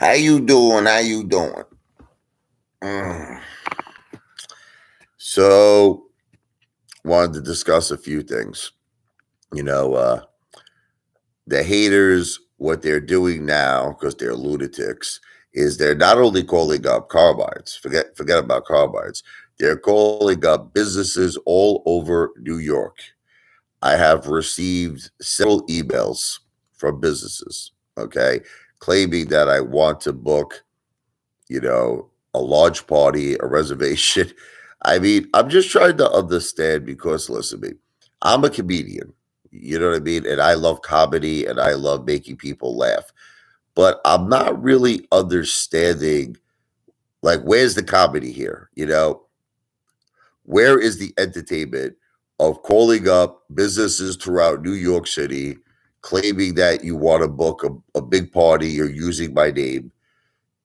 How you doing? How you doing? Mm. So, wanted to discuss a few things. You know, the haters, what they're doing now, because they're lunatics, is they're not only calling up carbines. Forget about carbines. They're calling up businesses all over New York. I have received several emails from businesses, okay, claiming that I want to book a large party, a reservation. I mean, I'm just trying to understand because listen to me, I'm a comedian. You know what I mean? And I love comedy and I love making people laugh. But I'm not really understanding like where's the comedy here? Where is the entertainment of calling up businesses throughout New York City, claiming that you want to book a big party, you're using my name,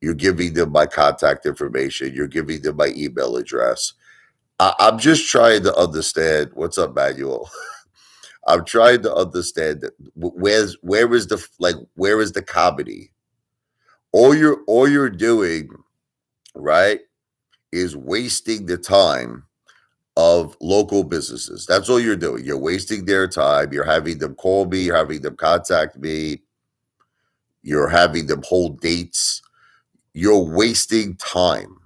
you're giving them my contact information. You're giving them my email address. I'm just trying to understand. What's up, Manuel? I'm trying to understand that where is the comedy? All you're doing, right, is wasting the time of local businesses. That's all you're doing. You're wasting their time. You're having them call me. You're having them contact me. You're having them hold dates. You're wasting time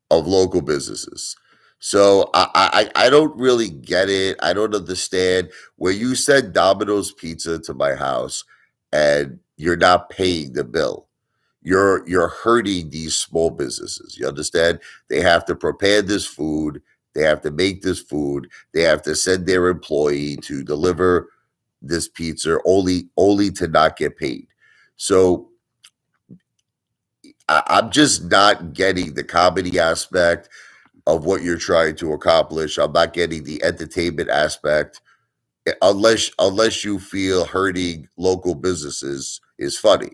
of local businesses. So I don't really get it. I don't understand where you send Domino's pizza to my house and you're not paying the bill. You're hurting these small businesses. You understand? They have to prepare this food, they have to make this food, they have to send their employee to deliver this pizza only to not get paid. So I'm just not getting the comedy aspect of what you're trying to accomplish. I'm not getting the entertainment aspect unless you feel hurting local businesses is funny.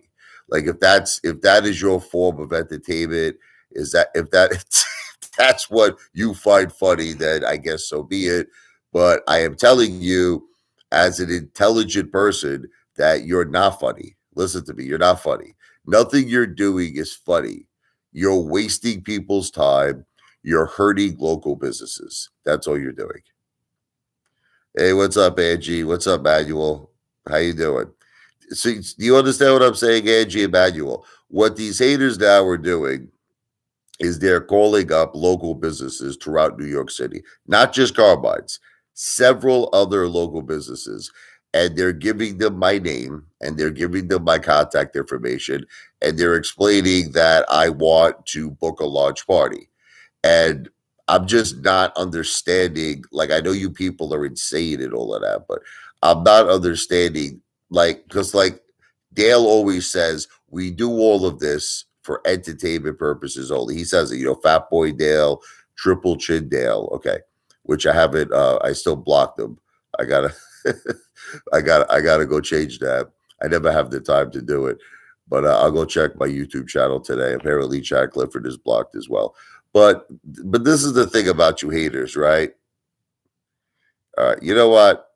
Like if that is your form of entertainment, is that if that if that's what you find funny, then I guess so be it. But I am telling you, as an intelligent person, that you're not funny. Listen to me, you're not funny. Nothing you're doing is funny. You're wasting people's time. You're hurting local businesses. That's all you're doing. Hey, what's up, Angie? What's up, Manuel? How you doing? So, do you understand what I'm saying, Angie and Manuel? What these haters now are doing is they're calling up local businesses throughout New York City, not just Carbides, several other local businesses, and they're giving them my name and they're giving them my contact information, and they're explaining that I want to book a large party. And I'm just not understanding. Like, I know you people are insane and all of that, but I'm not understanding. Like, because like Dale always says, we do all of this for entertainment purposes only. He says it, Fat Boy Dale, Triple Chin Dale. Okay, which I haven't. I still blocked him. I gotta, I gotta go change that. I never have the time to do it, but I'll go check my YouTube channel today. Apparently, Chad Clifford is blocked as well. But this is the thing about you haters, right? You know what?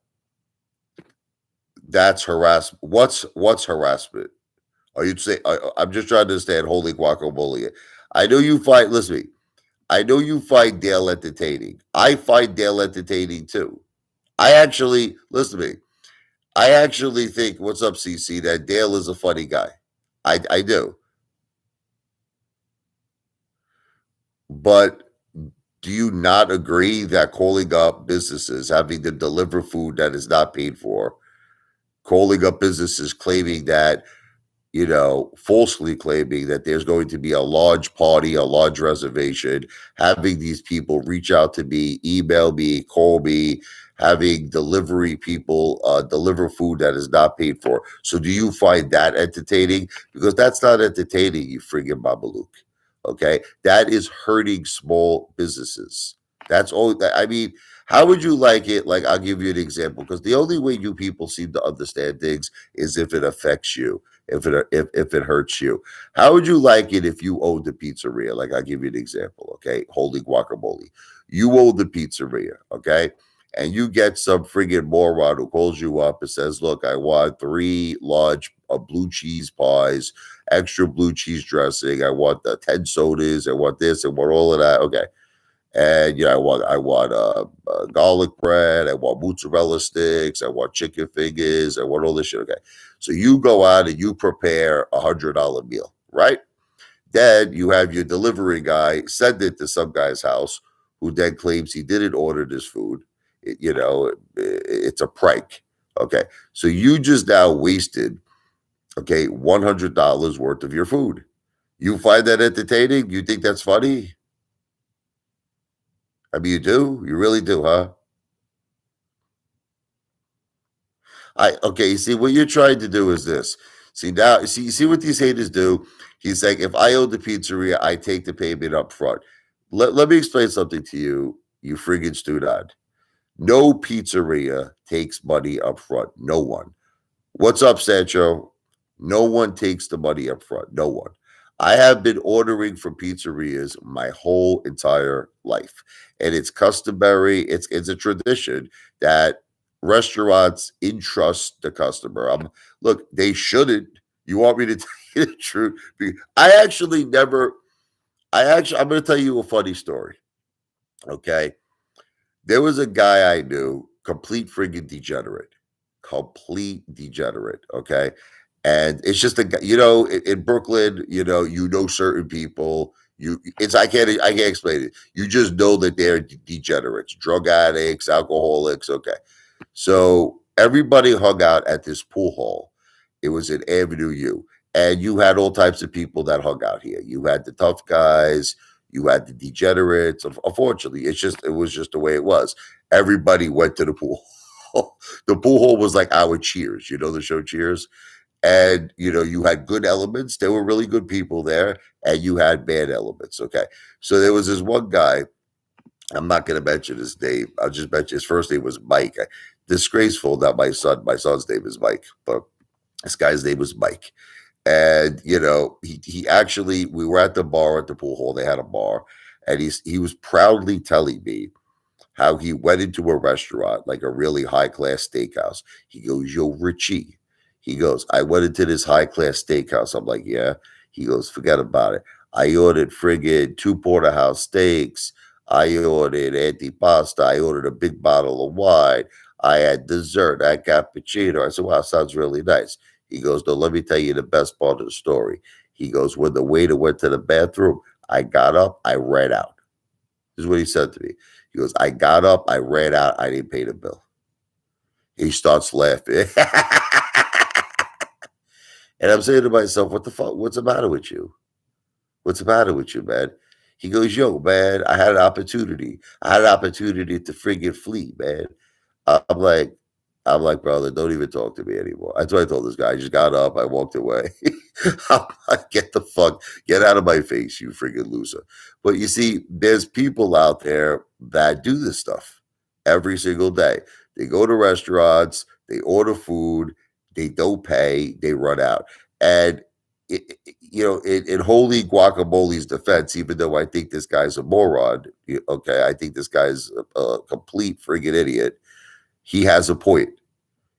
That's harassment. What's harassment? Are you say? I'm just trying to understand. Holy guacamole! I know you find. Listen to me. I know you find Dale entertaining. I find Dale entertaining too. I actually listen to me. I actually think, what's up, CC? That Dale is a funny guy. I do. But do you not agree that calling up businesses, having them deliver food that is not paid for, calling up businesses claiming that, falsely claiming that there's going to be a large party, a large reservation, having these people reach out to me, email me, call me, having delivery people deliver food that is not paid for. So do you find that entertaining? Because that's not entertaining, you friggin' Babaluke. Okay. That is hurting small businesses. That's all that I mean. How would you like it? Like, I'll give you an example because the only way you people seem to understand things is if it affects you, if it hurts you. How would you like it if you owned a pizzeria? Like, I'll give you an example, okay? Holy guacamole. You own the pizzeria, okay? And you get some friggin' moron who calls you up and says, look, I want three large blue cheese pies, extra blue cheese dressing. I want the 10 sodas. I want this. I want all of that. Okay. And I want garlic bread. I want mozzarella sticks. I want chicken fingers. I want all this shit. Okay. So you go out and you prepare $100 meal, right? Then you have your delivery guy send it to some guy's house who then claims he didn't order this food. It's a prank. Okay. So you just now wasted, okay, $100 worth of your food. You find that entertaining? You think that's funny? I mean, you do? You really do, huh? Okay, see what you're trying to do is this. See now, see what these haters do. He's like, if I own the pizzeria, I take the payment up front. Let me explain something to you, you friggin' student. No pizzeria takes money up front. No one. What's up, Sancho? No one takes the money up front. No one. I have been ordering from pizzerias my whole entire life, and it's customary. It's a tradition that restaurants entrust the customer. Look, they shouldn't. You want me to tell you the truth? I actually never. I'm going to tell you a funny story. Okay, there was a guy I knew, complete degenerate. Okay. And it's just a guy, in Brooklyn, certain people, I can't explain it. You just know that they're degenerates, drug addicts, alcoholics. Okay. So everybody hung out at this pool hall. It was in Avenue U. And you had all types of people that hung out here. You had the tough guys, you had the degenerates. Unfortunately, it was just the way it was. Everybody went to the pool. The pool hall was like our Cheers, the show Cheers. And you had good elements. There were really good people there, and you had bad elements. Okay. So there was this one guy. I'm not going to mention his name. I'll just mention his first name was Mike. Disgraceful that my son's name is Mike, but this guy's name was Mike. And he actually, we were at the bar at the pool hall. They had a bar, and he was proudly telling me how he went into a restaurant, like a really high class steakhouse. He goes, "Yo, Richie." He goes, "I went into this high class steakhouse." I'm like, "Yeah." He goes, "Forget about it. I ordered friggin' 2 porterhouse steaks. I ordered antipasta. I ordered a big bottle of wine. I had dessert. I had cappuccino." I said, "Wow, sounds really nice." He goes, "No, let me tell you the best part of the story." He goes, "When the waiter went to the bathroom, I got up, I ran out." This is what he said to me. He goes, "I got up, I ran out, I didn't pay the bill." He starts laughing. And I'm saying to myself, what the fuck? What's the matter with you? What's the matter with you, man? He goes, "Yo, man, I had an opportunity. I had an opportunity to friggin' flee, man." I'm like, "Brother, don't even talk to me anymore." That's what I told this guy. I just got up, I walked away. I'm like, get out of my face, you friggin' loser. But you see, there's people out there that do this stuff every single day. They go to restaurants, they order food, they don't pay, they run out. And in holy guacamole's defense, even though I think this guy's a moron, okay, I think this guy's a complete friggin' idiot. He has a point.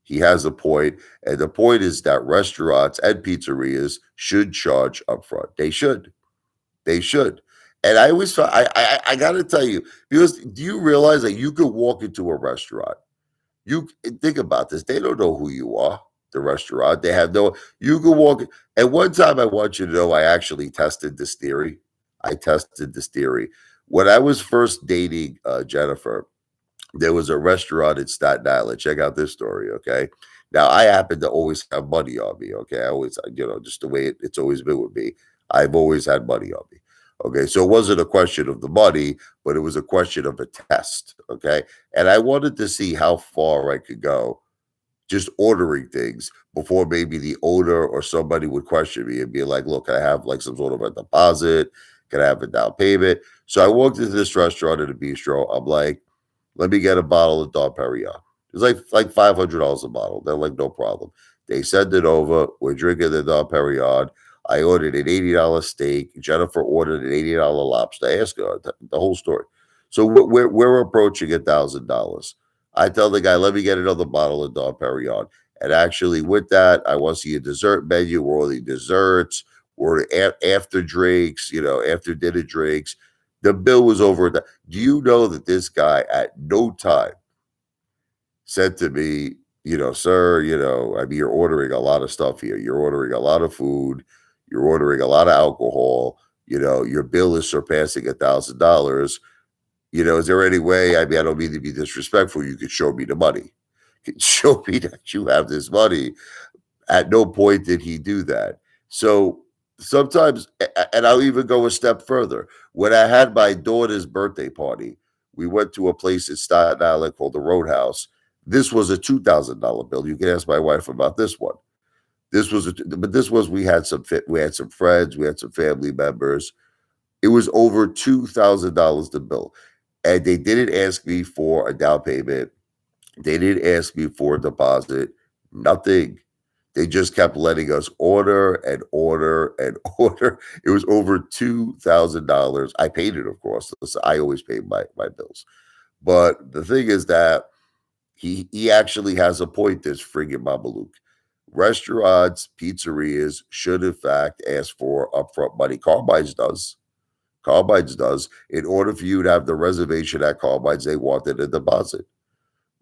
He has a point, and the point is that restaurants and pizzerias should charge upfront. They should. They should. And I always thought I got to tell you, because do you realize that you could walk into a restaurant? You think about this. They don't know who you are. The restaurant. They have no. You can walk. And one time, I want you to know, I actually tested this theory. I tested this theory when I was first dating Jennifer. There was a restaurant in Staten Island. Check out this story, okay? Now, I happen to always have money on me, okay? I always, just the way it's always been with me. I've always had money on me, okay? So it wasn't a question of the money, but it was a question of a test, okay? And I wanted to see how far I could go just ordering things before maybe the owner or somebody would question me and be like, "Look, can I have like some sort of a deposit? Can I have a down payment?" So I walked into this restaurant at a bistro. I'm like, "Let me get a bottle of Dom Perignon." It's like $500 a bottle. They're like, "No problem." They send it over. We're drinking the Dom Perignon. I ordered an $80 steak. Jennifer ordered an $80 lobster. I asked her the whole story. So we're approaching $1,000. I tell the guy, "Let me get another bottle of Dom Perignon." And actually, with that, I want to see a dessert menu. We're ordering desserts, we're after drinks, after dinner drinks. The bill was over. Do you know that this guy at no time said to me, "Sir, I mean, you're ordering a lot of stuff here. You're ordering a lot of food. You're ordering a lot of alcohol. Your bill is surpassing $1,000. Is there any way? I mean, I don't mean to be disrespectful. You could show me the money. You could show me that you have this money." At no point did he do that. So sometimes, and I'll even go a step further. When I had my daughter's birthday party, we went to a place in Staten Island called the Roadhouse. This was a $2,000 bill. You can ask my wife about this one. But this was we had some friends, we had some family members. It was over $2,000 the bill, and they didn't ask me for a down payment. They didn't ask me for a deposit. Nothing. They just kept letting us order and order and order. It was over $2,000. I paid it, of course. Listen, I always pay my bills. But the thing is that he actually has a point, this friggin' Luke. Restaurants, pizzerias should in fact ask for upfront money. Carmine's does. Carmine's does. In order for you to have the reservation at Carmine's, they wanted a deposit.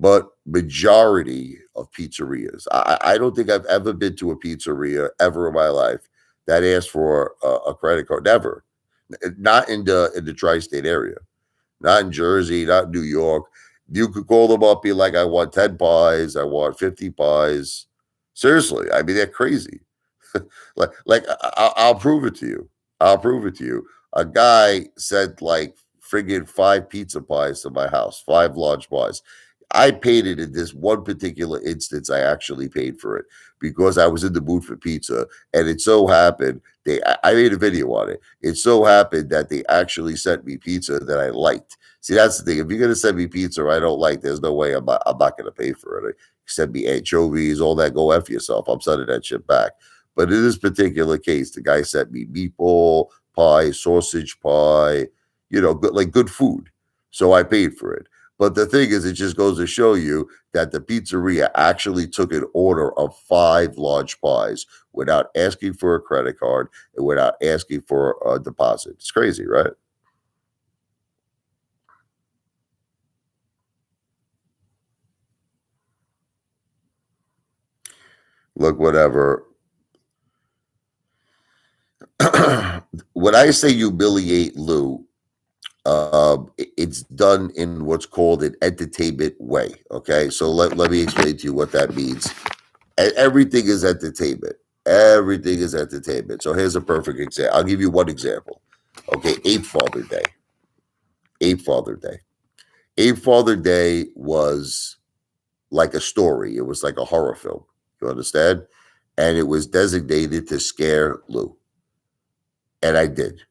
But majority of pizzerias, I don't think I've ever been to a pizzeria ever in my life that asked for a credit card. Never. Not in the tri-state area. Not in Jersey, not in New York. You could call them up, be like, I want 10 pies, I want 50 pies. Seriously, I mean, they're crazy. I'll prove it to you. I'll prove it to you. A guy sent like friggin' 5 pizza pies to my house, 5 large pies. I paid it in this one particular instance. I actually paid for it because I was in the mood for pizza, and it so happened I made a video on it. It so happened that they actually sent me pizza that I liked. See, that's the thing. If you're gonna send me pizza I don't like, there's no way I'm not gonna pay for it. Send me anchovies, all that. Go F yourself. I'm sending that shit back. But in this particular case, the guy sent me meatball pie, sausage pie, good food. So I paid for it. But the thing is, it just goes to show you that the pizzeria actually took an order of 5 large pies without asking for a credit card and without asking for a deposit. It's crazy, right? Look, whatever. When I say humiliate Lou, it's done in what's called an entertainment way. Okay, so let me explain to you what that means. Everything is entertainment. Everything is entertainment. So here's a perfect example. I'll give you one example. Okay, Apefather Day. Apefather Day. Apefather Day was like a story. It was like a horror film. You understand? And it was designated to scare Lou. And I did.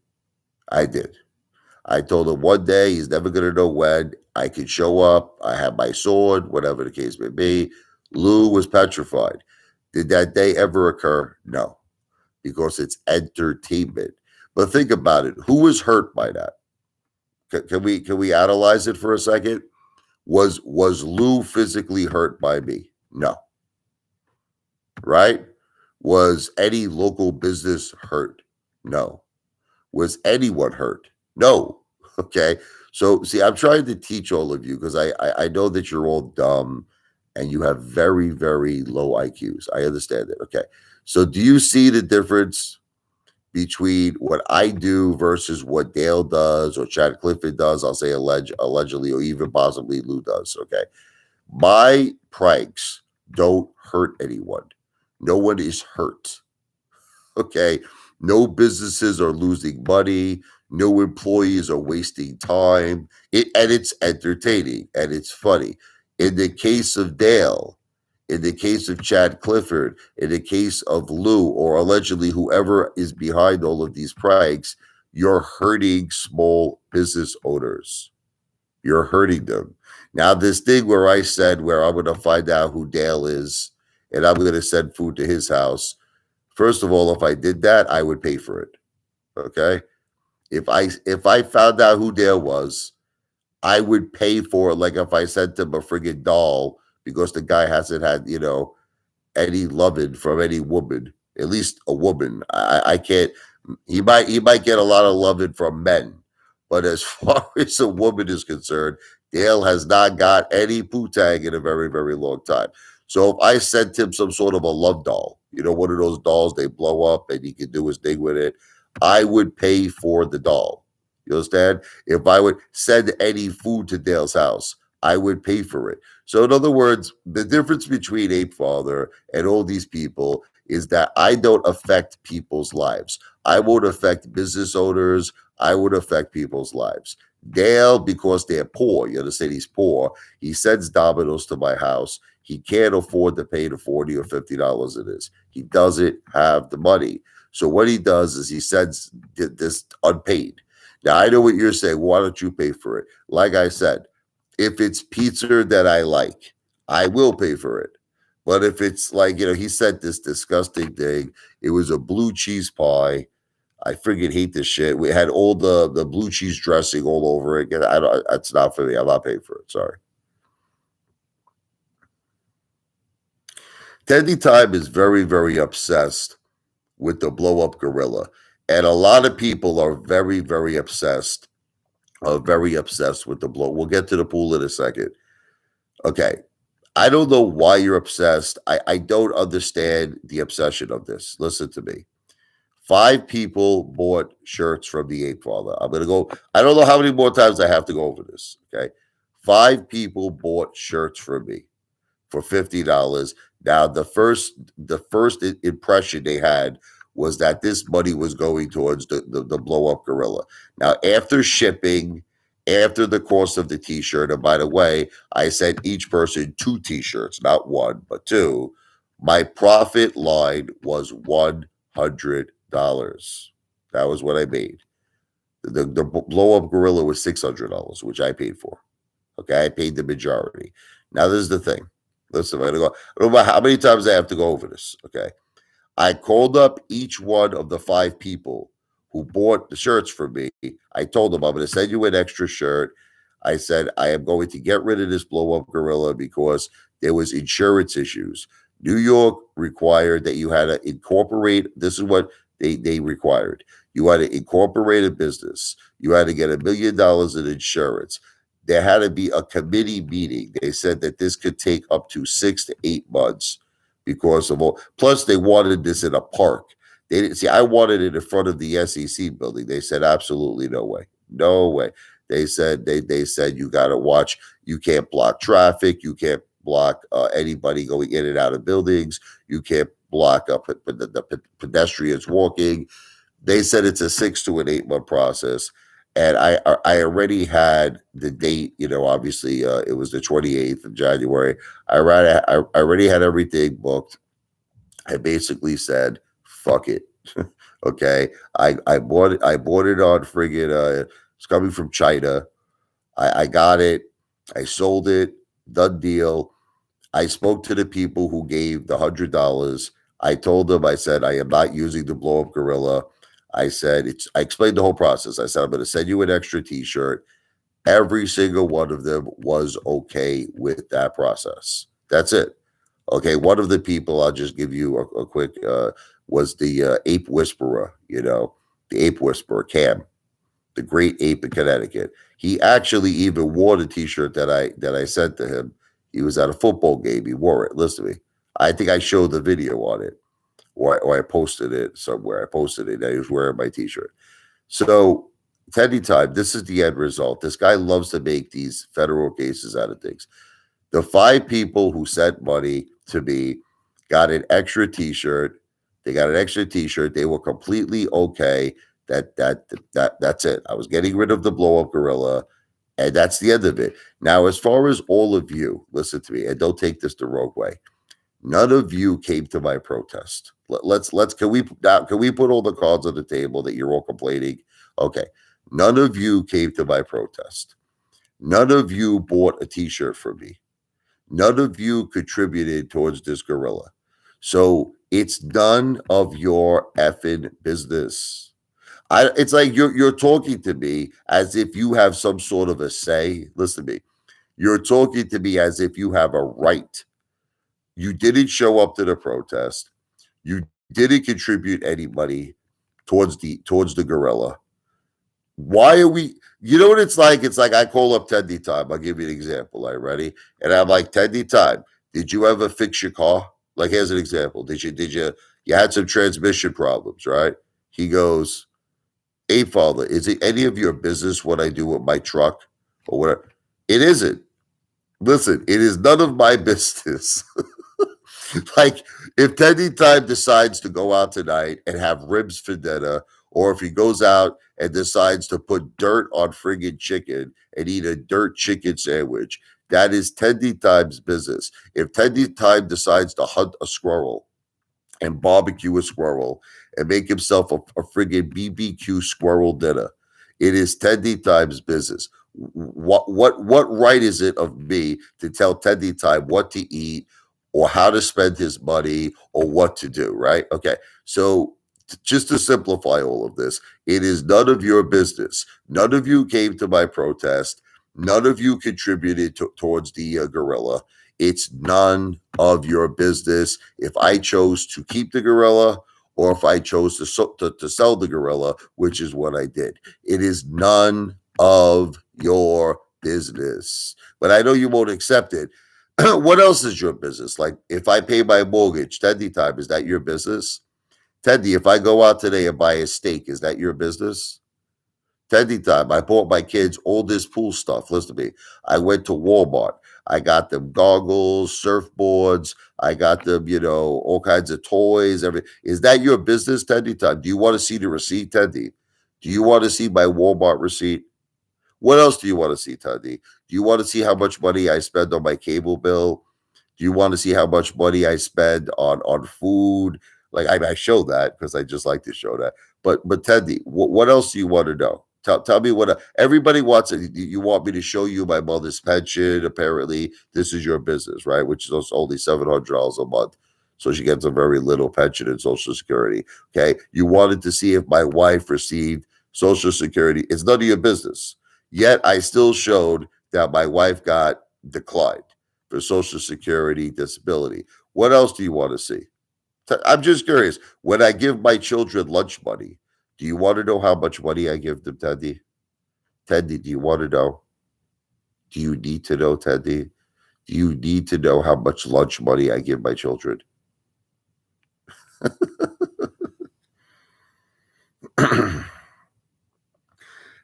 I did. I told him one day he's never going to know when I could show up. I have my sword, whatever the case may be. Lou was petrified. Did that day ever occur? No, because it's entertainment. But think about it. Who was hurt by that? Can we analyze it for a second? Was Lou physically hurt by me? No. Right? Was any local business hurt? No. Was anyone hurt? No. Okay. So see, I'm trying to teach all of you because I know that you're all dumb and you have very, very low IQs. I understand it. Okay. So do you see the difference between what I do versus what Dale does or Chad Clifford does? I'll say allegedly, or even possibly Lou does. Okay. My pranks don't hurt anyone. No one is hurt. Okay. No businesses are losing money. No employees are wasting time. And it's entertaining and it's funny. In the case of Dale, in the case of Chad Clifford, in the case of Lou, or allegedly whoever is behind all of these pranks, you're hurting small business owners. You're hurting them. Now, this thing where I said where I'm going to find out who Dale is and I'm going to send food to his house. First of all, if I did that, I would pay for it. Okay. If I found out who Dale was, I would pay for it. Like if I sent him a friggin' doll because the guy hasn't had, any loving from any woman, at least a woman. I can't. He might get a lot of loving from men, but as far as a woman is concerned, Dale has not got any poo-tang in a very, very long time. So if I sent him some sort of a love doll, one of those dolls they blow up and he can do his thing with it, I would pay for the doll. You understand? If I would send any food to Dale's house, I would pay for it. So in other words, the difference between Apefather and all these people is that I don't affect people's lives. I won't affect business owners. I would affect people's lives. Dale, because they're poor, you understand he's poor, he sends Domino's to my house. He can't afford to pay the $40 or $50 it is. He doesn't have the money. So what he does is he sends this unpaid. Now, I know what you're saying. Why don't you pay for it? Like I said, if it's pizza that I like, I will pay for it. But if it's like, he sent this disgusting thing. It was a blue cheese pie. I friggin' hate this shit. We had all the blue cheese dressing all over it. I don't. That's not for me. I'm not paying for it. Sorry. Teddy Time is very, very obsessed with the blow up gorilla, and a lot of people are very, very obsessed with the blow. We'll get to the pool in a second. Okay. I don't know why you're obsessed. I don't understand the obsession of this. Listen to me. 5 people bought shirts from the Apefather. I'm gonna go. I don't know how many more times I have to go over this. Okay. 5 people bought shirts from me for $50. Now, the first impression they had was that this money was going towards the blow up gorilla. Now, after shipping, after the cost of the t-shirt, and by the way, I sent each person 2 t-shirts, not one, but 2. My profit line was $100. That was what I made. The blow up gorilla was $600, which I paid for. Okay, I paid the majority. Now, this is the thing. Listen, I don't know how many times I have to go over this. Okay, I called up each one of the 5 people who bought the shirts for me. I told them I'm going to send you an extra shirt. I said I am going to get rid of this blow up gorilla because there was insurance issues. New York required that you had to incorporate. This is what they required. You had to incorporate a business. You had to get $1 million in insurance. There had to be a committee meeting. They said that this could take up to 6 to 8 months because of all. Plus, they wanted this in a park. They didn't see. I wanted it in front of the SEC building. They said absolutely no way, no way. They said you got to watch. You can't block traffic. You can't block anybody going in and out of buildings. You can't block up the pedestrians walking. They said it's a 6 to an 8 month process. And I already had the date, obviously it was the 28th of January. I already had everything booked. I basically said, fuck it. Okay. I bought it on friggin' it's coming from China. I got it. I sold it. Done deal. I spoke to the people who gave the $100. I told them, I said, I am not using the blow up gorilla. I explained the whole process. I said, I'm going to send you an extra t-shirt. Every single one of them was okay with that process. That's it. Okay. One of the people, I'll just give you a quick, was the ape whisperer, the ape whisperer, Cam, the great ape in Connecticut. He actually even wore the t-shirt that I sent to him. He was at a football game. He wore it. Listen to me. I think I showed the video on it. Or I posted it somewhere. I posted it. I was wearing my t-shirt. So, Teddy Time, this is the end result. This guy loves to make these federal cases out of things. The 5 people who sent money to me got an extra t-shirt. They got an extra t-shirt. They were completely okay. That's it. I was getting rid of the blow-up gorilla, and that's the end of it. Now, as far as all of you, listen to me, and don't take this the wrong way. None of you came to my protest. Can we put all the cards on the table that you're all complaining? Okay. None of you came to my protest. None of you bought a t-shirt from me. None of you contributed towards this gorilla. So it's none of your effing business. It's like you're talking to me as if you have some sort of a say. Listen to me. You're talking to me as if you have a right You didn't show up to the protest. You didn't contribute any money towards the gorilla. Why are we? You know what it's like? It's like I call up Tendy Time. I'll give you an example. Are you ready? And I'm like, Tendy Time, did you ever fix your car? Like, here's an example. You had some transmission problems, right? He goes, Hey, Father, is it any of your business what I do with my truck or whatever? It isn't. Listen, it is none of my business. Like, if Teddy Time decides to go out tonight and have ribs for dinner, or if he goes out and decides to put dirt on friggin' chicken and eat a dirt chicken sandwich, that is Teddy Time's business. If Teddy Time decides to hunt a squirrel and barbecue a squirrel and make himself a friggin' BBQ squirrel dinner, it is Teddy Time's business. What right is it of me to tell Teddy Time what to eat or how to spend his money or what to do, right? Okay. So just to simplify all of this, it is none of your business. None of you came to my protest. None of you contributed towards the gorilla. It's none of your business if I chose to keep the gorilla or if I chose to sell the gorilla, which is what I did. It is none of your business. But I know you won't accept it. What else is your business? Like, if I pay my mortgage, Tendy Time, is that your business? Tendy, if I go out today and buy a steak, is that your business? Tendy Time, I bought my kids all this pool stuff. Listen to me. I went to Walmart. I got them goggles, surfboards. I got them, all kinds of toys. Everything. Is that your business, Tendy Time? Do you want to see the receipt, Tendy? Do you want to see my Walmart receipt? What else do you want to see, Tendy? Do you want to see how much money I spend on my cable bill? Do you want to see how much money I spend on food? Like, I show that because I just like to show that. But Teddy, what else do you want to know? Tell me what everybody wants. You want me to show you my mother's pension? Apparently, this is your business, right? Which is only $700 a month, so she gets a very little pension and Social Security. Okay, you wanted to see if my wife received Social Security. It's none of your business. Yet I still showed that my wife got declined for Social Security disability. What else do you want to see? I'm just curious. When I give my children lunch money, do you want to know how much money I give them, Teddy? Teddy, do you want to know? Do you need to know, Teddy? Do you need to know how much lunch money I give my children?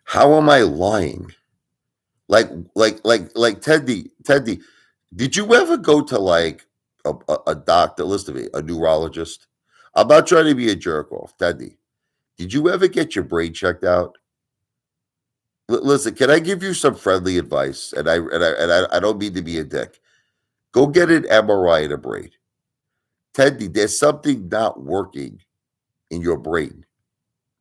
How am I lying? Like Teddy, did you ever go to like a doctor? Listen to me, a neurologist. I'm not trying to be a jerk off, Teddy. Did you ever get your brain checked out? Listen, can I give you some friendly advice? And I don't mean to be a dick. Go get an MRI in a brain. Teddy, there's something not working in your brain.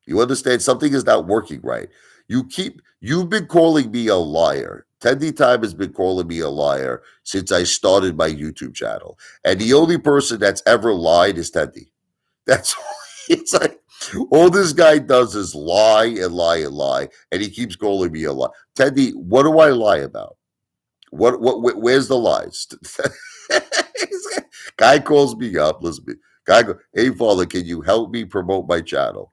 You understand? Something is not working right. You've been calling me a liar. Tendy Time has been calling me a liar since I started my YouTube channel. And the only person that's ever lied is Tendy. That's it's like all this guy does is lie and lie and lie, and he keeps calling me a lie. Tendy, what do I lie about? Where's the lies? Guy calls me up. Listen to me. Guy go, Hey Father, can you help me promote my channel?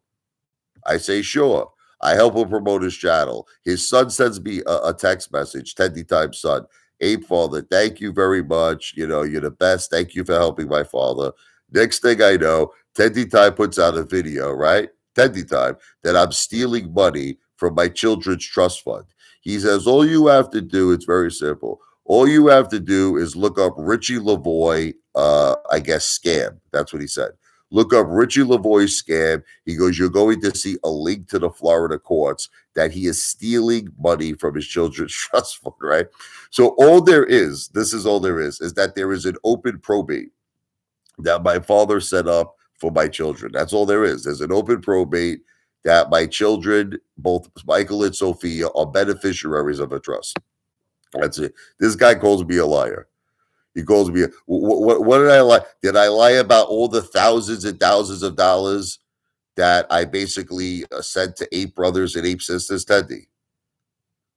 I say, sure. I help him promote his channel. His son sends me a text message, Tendy Time son. Ape Father, thank you very much. You're the best. Thank you for helping my father. Next thing I know, Tendy Time puts out a video, right? Tendy Time, that I'm stealing money from my children's trust fund. He says, all you have to do, it's very simple. All you have to do is look up Richie Lavoie, I guess, scam. That's what he said. Look up Richie Lavoie scam. He goes, you're going to see a link to the Florida courts that he is stealing money from his children's trust fund, right? So this is all there is that there is an open probate that my father set up for my children. That's all there is. There's an open probate that my children, both Michael and Sophia, are beneficiaries of a trust. That's it. This guy calls me a liar. He calls me. What did I lie? Did I lie about all the thousands and thousands of dollars that I basically sent to Ape Brothers and Ape Sisters? Teddy,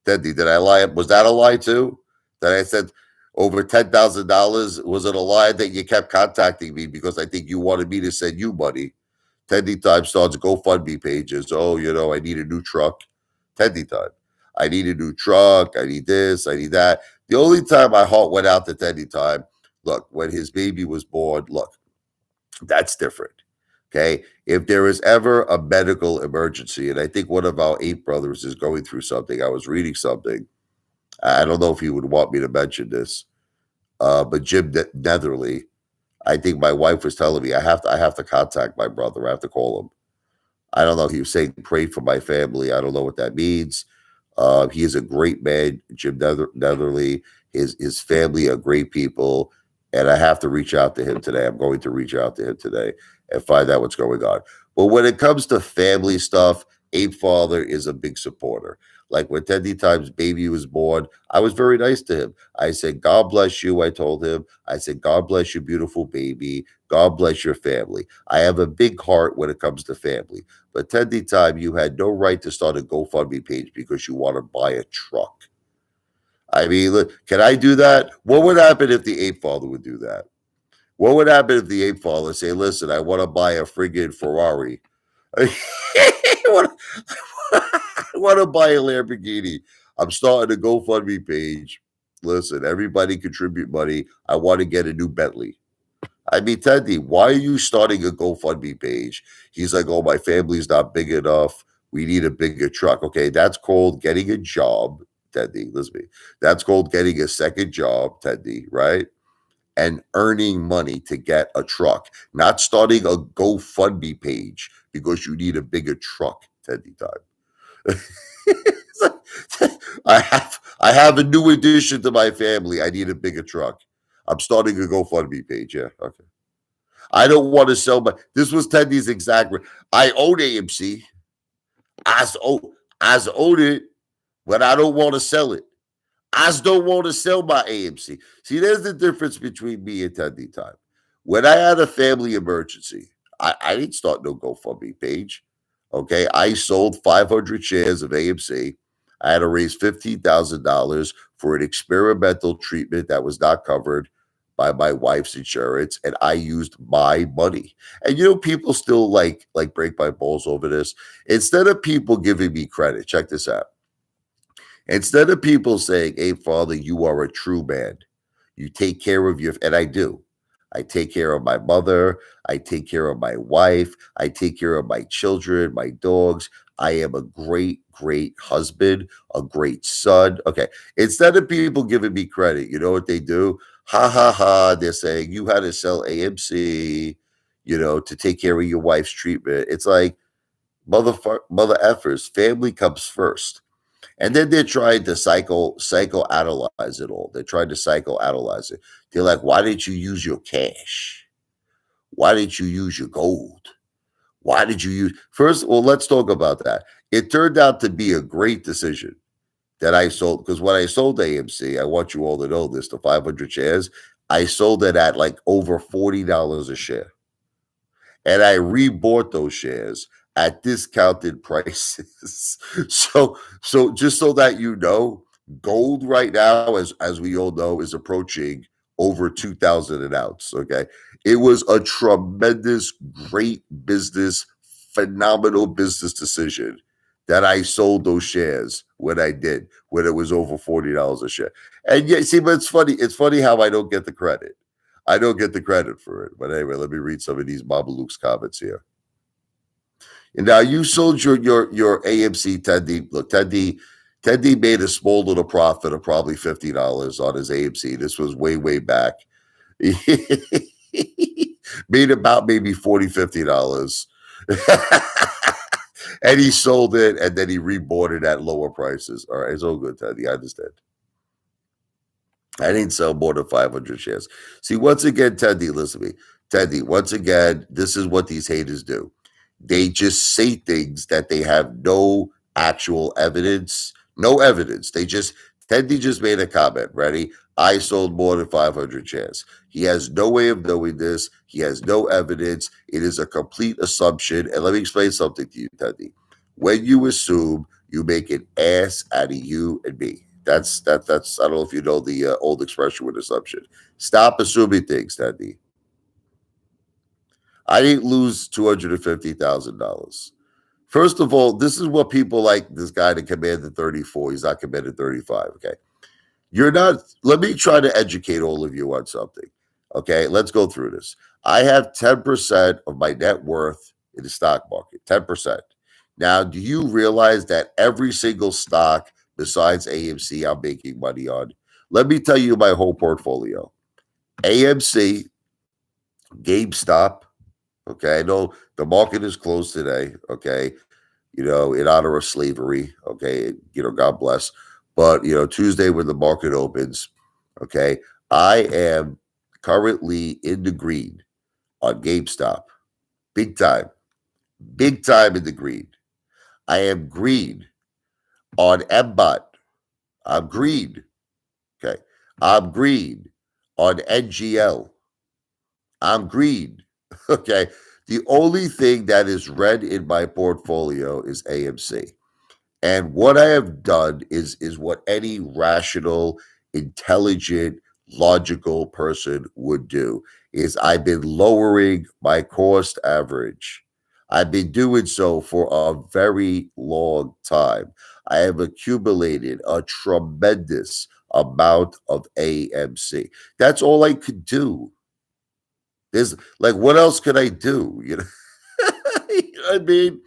did I lie? Was that a lie too? That I said Over $10,000. Was it a lie that you kept contacting me because I think you wanted me to send you money? Tendy Time starts GoFundMe pages. Oh, I need a new truck. Tendy Time. I need a new truck. I need this. I need that. The only time my heart went out to Tendy Time, look, when his baby was born, look, that's different. Okay. If there is ever a medical emergency, and I think one of our 8 brothers is going through something, I was reading something. I don't know if he would want me to mention this, but Jim Netherly, I think my wife was telling me I have to contact my brother. I have to call him. I don't know. He was saying pray for my family. I don't know what that means. He is a great man, Jim Netherly. His family are great people, and I have to reach out to him today. I'm going to reach out to him today and find out what's going on. But when it comes to family stuff, Apefather is a big supporter. Like when Tendy Time's baby was born, I was very nice to him. I said, "God bless you." I told him, I said, "God bless your beautiful baby. God bless your family." I have a big heart when it comes to family. But Tendy Time, you had no right to start a GoFundMe page because you want to buy a truck. I mean, look, can I do that? What would happen if the Apefather would do that? What would happen if the Apefather say, "Listen, I want to buy a friggin' Ferrari. I want to buy a Lamborghini. I'm starting a GoFundMe page. Listen, everybody contribute money. I want to get a new Bentley." I mean, Teddy, why are you starting a GoFundMe page? He's like, "Oh, my family's not big enough. We need a bigger truck." Okay, that's called getting a job, Teddy. Listen to me. That's called getting a second job, Teddy, right? And earning money to get a truck, not starting a GoFundMe page because you need a bigger truck, Teddy Time. I have a new addition to my family. I need a bigger truck. I'm starting a GoFundMe page. Yeah. Okay. I don't want to sell my. This was Teddy's exact. I own AMC. I own it, but I don't want to sell it. I just don't want to sell my AMC. See, there's the difference between me and Teddy Time. When I had a family emergency, I didn't start no GoFundMe page. Okay. I sold 500 shares of AMC. I had to raise $15,000 for an experimental treatment that was not covered by my wife's insurance, and I used my money. And people still like break my balls over this. Instead of people giving me credit, check this out. Instead of people saying, "Hey, Father, you are a true man. You take care of your," and I do. I take care of my mother. I take care of my wife. I take care of my children, my dogs. I am a great, great husband, a great son. Okay. Instead of people giving me credit, you know what they do? Ha ha ha. They're saying you had to sell AMC, to take care of your wife's treatment. It's like mother effers. Family comes first. And then they're trying to psychoanalyze it all. They're trying to psychoanalyze it. They're like, "Why didn't you use your cash? Why didn't you use your gold? Why did you use?" First, well, let's talk about that. It turned out to be a great decision that I sold, because when I sold AMC, I want you all to know this, the 500 shares, I sold it at like over $40 a share. And I rebought those shares at discounted prices. So just so that gold right now, as we all know, is approaching over 2,000 an ounce. Okay. It was a tremendous, great business, phenomenal business decision that I sold those shares when I did, when it was over $40 a share. And yeah, see, but it's funny. It's funny how I don't get the credit. I don't get the credit for it. But anyway, let me read some of these Babaluke's comments here. And now you sold your AMC, Teddy. Look, Teddy made a small little profit of probably $50 on his AMC. This was way, way back. Made about maybe $40, $50. And he sold it, and then he rebought it at lower prices. All right, it's all good, Teddy. I understand. I didn't sell more than 500 shares. See, once again, Teddy, listen to me. Teddy, once again, this is what these haters do. They just say things that they have no actual evidence, no evidence. Teddy just made a comment. Ready? I sold more than 500 shares. He has no way of knowing this. He has no evidence. It is a complete assumption. And let me explain something to you, Teddy. When you assume, you make an ass out of you and me. That's I don't know if you know the old expression with assumption. Stop assuming things, Teddy. I didn't lose $250,000. First of all, this is what people like this guy to command the 34. He's not commanded 35. Okay. You're not, let me try to educate all of you on something. Okay. Let's go through this. I have 10% of my net worth in the stock market, 10%. Now, do you realize that every single stock besides AMC I'm making money on? Let me tell you my whole portfolio. AMC, GameStop. Okay. I know the market is closed today. Okay. In honor of slavery. Okay. God bless. But, Tuesday when the market opens, okay, I am currently in the green on GameStop. Big time in the green. I am green on MBOT. I'm green. Okay. I'm green on NGL. I'm green. Okay. The only thing that is red in my portfolio is AMC. And what I have done is what any rational, intelligent, logical person would do is I've been lowering my cost average. I've been doing so for a very long time. I have accumulated a tremendous amount of AMC. That's all I could do. There's like, what else could I do? You know what I mean?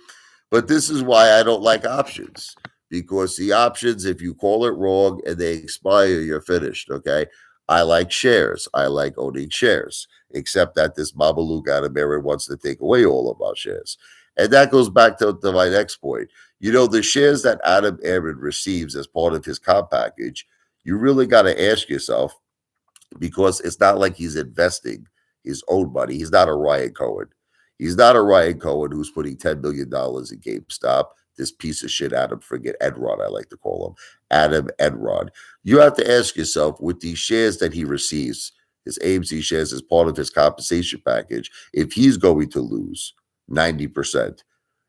But this is why I don't like options, because the options, if you call it wrong and they expire, you're finished. Okay. I like shares. I like owning shares, except that this Babalu Gadamera wants to take away all of our shares. And that goes back to my next point. The shares that Adam Aaron receives as part of his comp package, you really got to ask yourself, because it's not like he's investing his own money. He's not a Ryan Cohen. He's not a Ryan Cohen who's putting $10 million in GameStop. This piece of shit, Adam, forget Enron, I like to call him. Adam Enron. You have to ask yourself, with these shares that he receives, his AMC shares as part of his compensation package, if he's going to lose 90%,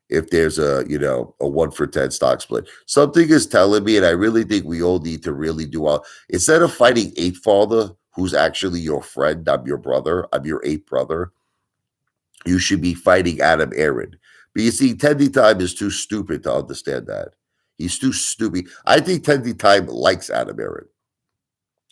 if there's a 1-for-10 stock split. Something is telling me, and I really think we all need to really do all, instead of fighting Apefather, who's actually your friend, I'm your brother, I'm your ape brother, you should be fighting Adam Aaron. But you see, Tendy Time is too stupid to understand that. He's too stupid. I think Tendy Time likes Adam Aaron.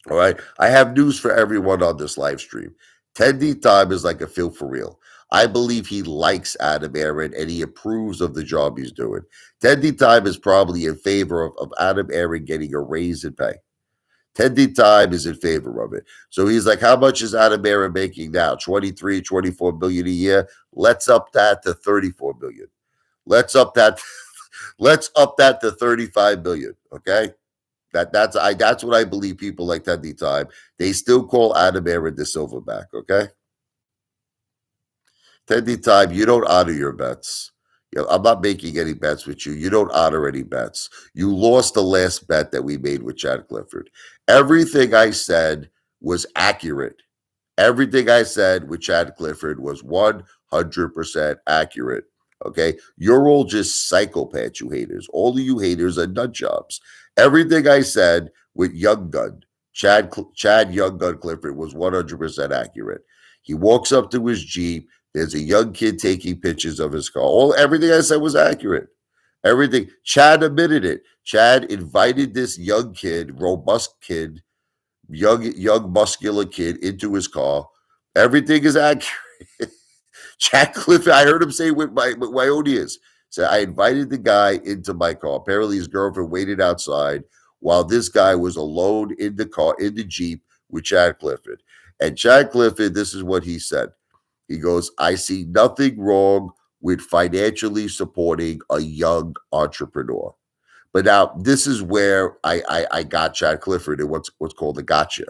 All right. I have news for everyone on this live stream. Tendy Time is like a feel for real. I believe he likes Adam Aaron and he approves of the job he's doing. Tendy Time is probably in favor of Adam Aaron getting a raise in pay. Tendy Time is in favor of it. So he's like, how much is Adam Aaron making now? 23, 24 billion a year. Let's up that to 34 billion. Let's up that to 35 billion. Okay. That's what I believe people like Tendy Time. They still call Adam Aaron the silverback. Okay. Tendy Time, you don't honor your bets. I'm not making any bets with you. You don't honor any bets. You lost the last bet that we made with Chad Clifford. Everything I said was accurate. Everything I said with Chad Clifford was 100% accurate. Okay. You're all just psychopaths, you haters. All of you haters are nut jobs. Everything I said with Young Gun, Chad Young Gun Clifford was 100% accurate. He walks up to his Jeep. There's a young kid taking pictures of his car. Everything I said was accurate. Everything. Chad admitted it. Chad invited this young kid, robust kid, young muscular kid into his car. Everything is accurate. Chad Clifford, I heard him say with my own ears. So I invited the guy into my car. Apparently his girlfriend waited outside while this guy was alone in the car, in the Jeep with Chad Clifford. And Chad Clifford, this is what he said. He goes, I see nothing wrong with financially supporting a young entrepreneur. But now this is where I got Chad Clifford and what's called a gotcha.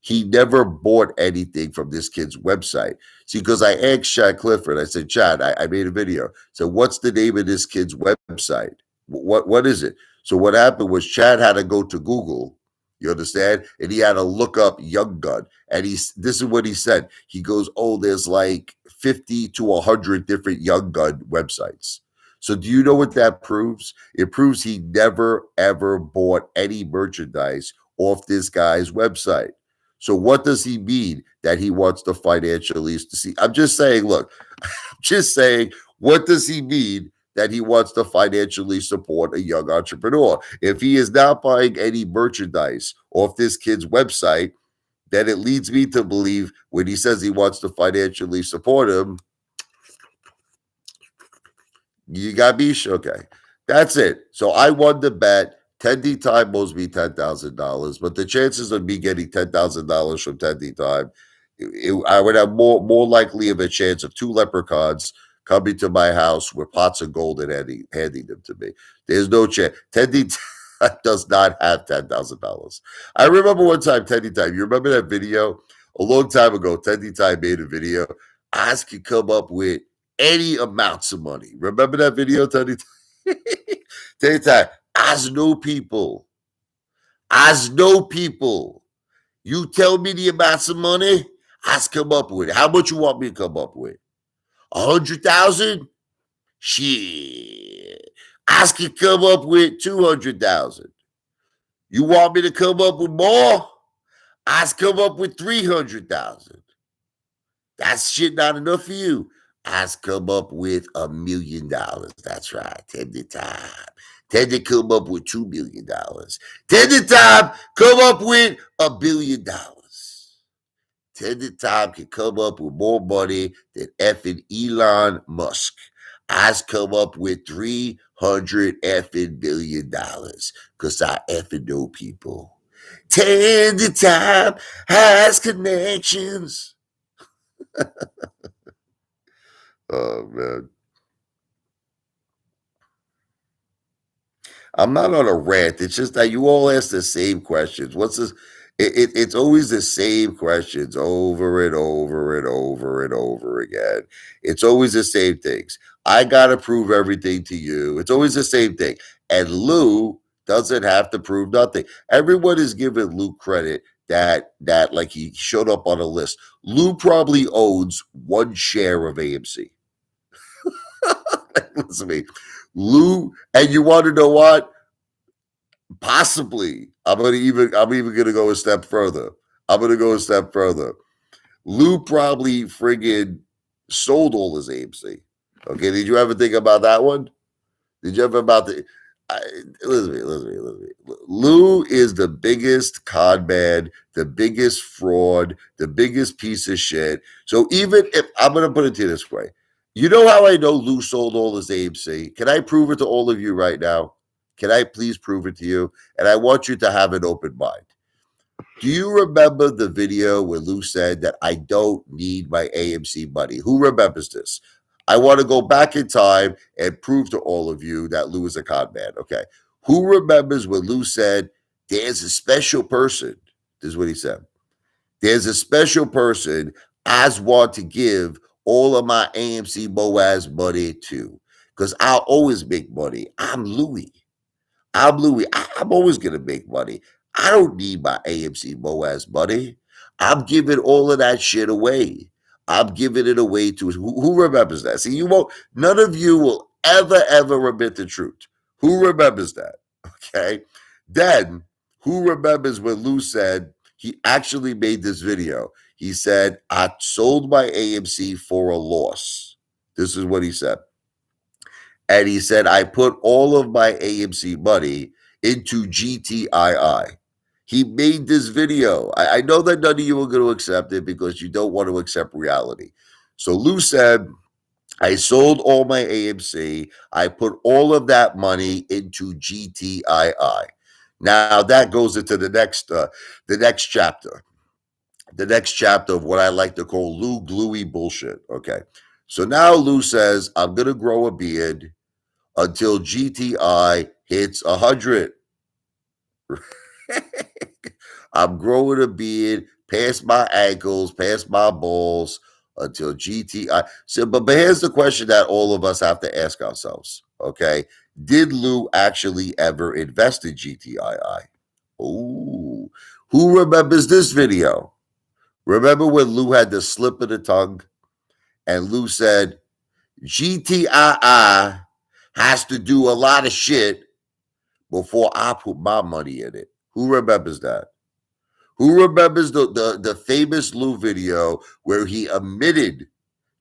He never bought anything from this kid's website. See, because I asked Chad Clifford, I said, Chad, I made a video. So what's the name of this kid's website? What is it? So what happened was Chad had to go to Google, you understand? And he had to look up Young Gun. And this is what he said. He goes, there's like 50 to 100 different Young Gun websites. So do you know what that proves? It proves he never ever bought any merchandise off this guy's website. So what does he mean that he wants to financially see? I'm just saying, look, just saying, what does he mean that he wants to financially support a young entrepreneur? If he is not buying any merchandise off this kid's website, then it leads me to believe when he says he wants to financially support him, you got me? Okay. That's it. So I won the bet. Tendy Time owes me $10,000, but the chances of me getting $10,000 from Tendy Time, I would have more likely of a chance of two leprechauns coming to my house with pots of gold and handing them to me. There's no chance. Tendy Time does not have $10,000. I remember one time, Tendy Time, you remember that video? A long time ago, Tendy Time made a video. Oz could come up with any amounts of money. Remember that video, Teddy? Teddy Time. As no people. As no people. You tell me the amounts of money, I's come up with it. How much you want me to come up with? 100,000? Shit. I can come up with 200,000. You want me to come up with more? I's come up with 300,000. That's shit not enough for you. I's come up with $1 million. That's right. Tendy Time. Tendy come up with $2 million. Tendy Time come up with $1 billion. Tendy Time can come up with more money than effing Elon Musk. I's come up with $300 effing billion because I effing know people. Tendy Time has connections. Oh man. I'm not on a rant. It's just that you all ask the same questions. What's this? It's always the same questions over and over and over and over again. It's always the same things. I gotta prove everything to you. It's always the same thing. And Lou doesn't have to prove nothing. Everyone is giving Lou credit that like he showed up on a list. Lou probably owns one share of AMC. Listen to me. Lou, and you want to know what? Possibly. I'm even gonna go a step further. I'm gonna go a step further. Lou probably friggin' sold all his AMC. Okay, did you ever think about that one? Did you ever about the listen to me. Lou is the biggest con man, the biggest fraud, the biggest piece of shit. So even if I'm gonna put it to you this way, you know how I know Lou sold all his AMC? Can I prove it to all of you right now? Can I please prove it to you? And I want you to have an open mind. Do you remember the video where Lou said that I don't need my AMC money? Who remembers this? I want to go back in time and prove to all of you that Lou is a con man. Okay. Who remembers when Lou said, there's a special person? This is what he said. There's a special person I want to give all of my AMC Boaz money to because I'll always make money. I'm Louis. I'm always going to make money. I don't need my AMC Boaz money. I'm giving all of that shit away. I'm giving it away to who remembers that? See, you won't, none of you will ever admit the truth. Who remembers that? Okay. Then who remembers when Lou said he actually made this video? He said, I sold my AMC for a loss. This is what he said. And he said, I put all of my AMC money into GTII. He made this video. I know that none of you are going to accept it because you don't want to accept reality. So Lou said, I sold all my AMC. I put all of that money into GTII. Now that goes into the next chapter. The next chapter of what I like to call Lou Gluey bullshit. Okay. So now Lou says, I'm going to grow a beard until GTI hits 100. I'm growing a beard past my ankles, past my balls until GTI. So, but here's the question that all of us have to ask ourselves. Okay. Did Lou actually ever invest in GTII? Oh, who remembers this video? Remember when Lou had the slip of the tongue and Lou said, GTII has to do a lot of shit before I put my money in it. Who remembers that? Who remembers the famous Lou video where he admitted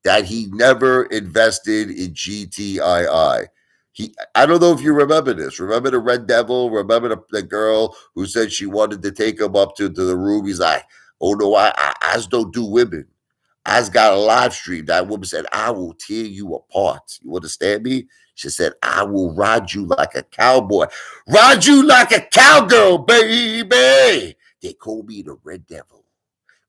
that he never invested in GTII? I don't know if you remember this. Remember the Red Devil? Remember the girl who said she wanted to take him up to the room? He's like, oh no, I don't do women. I's got a live stream. That woman said, I will tear you apart. You understand me? She said, I will ride you like a cowboy. Ride you like a cowgirl, baby. They call me the Red Devil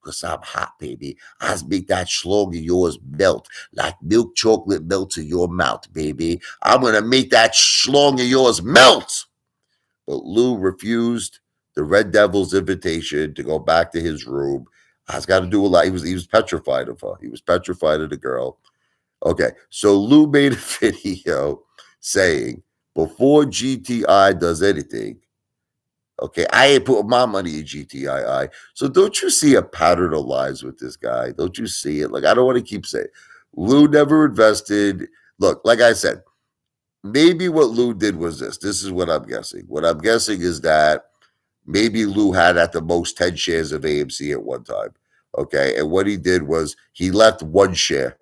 because I'm hot, baby. I make that schlong of yours melt like milk chocolate melts in your mouth, baby. I'm going to make that schlong of yours melt. But Lou refused the Red Devil's invitation to go back to his room. I was got to do a lot. He was petrified of her. He was petrified of the girl. Okay, so Lou made a video saying before GTI does anything, okay, I ain't putting my money in GTII. So don't you see a pattern of lies with this guy? Don't you see it? Like, I don't want to keep saying Lou never invested. Look, like I said, maybe what Lou did was this. This is what I'm guessing. What I'm guessing is that maybe Lou had at the most 10 shares of AMC at one time. Okay. And what he did was he left one share.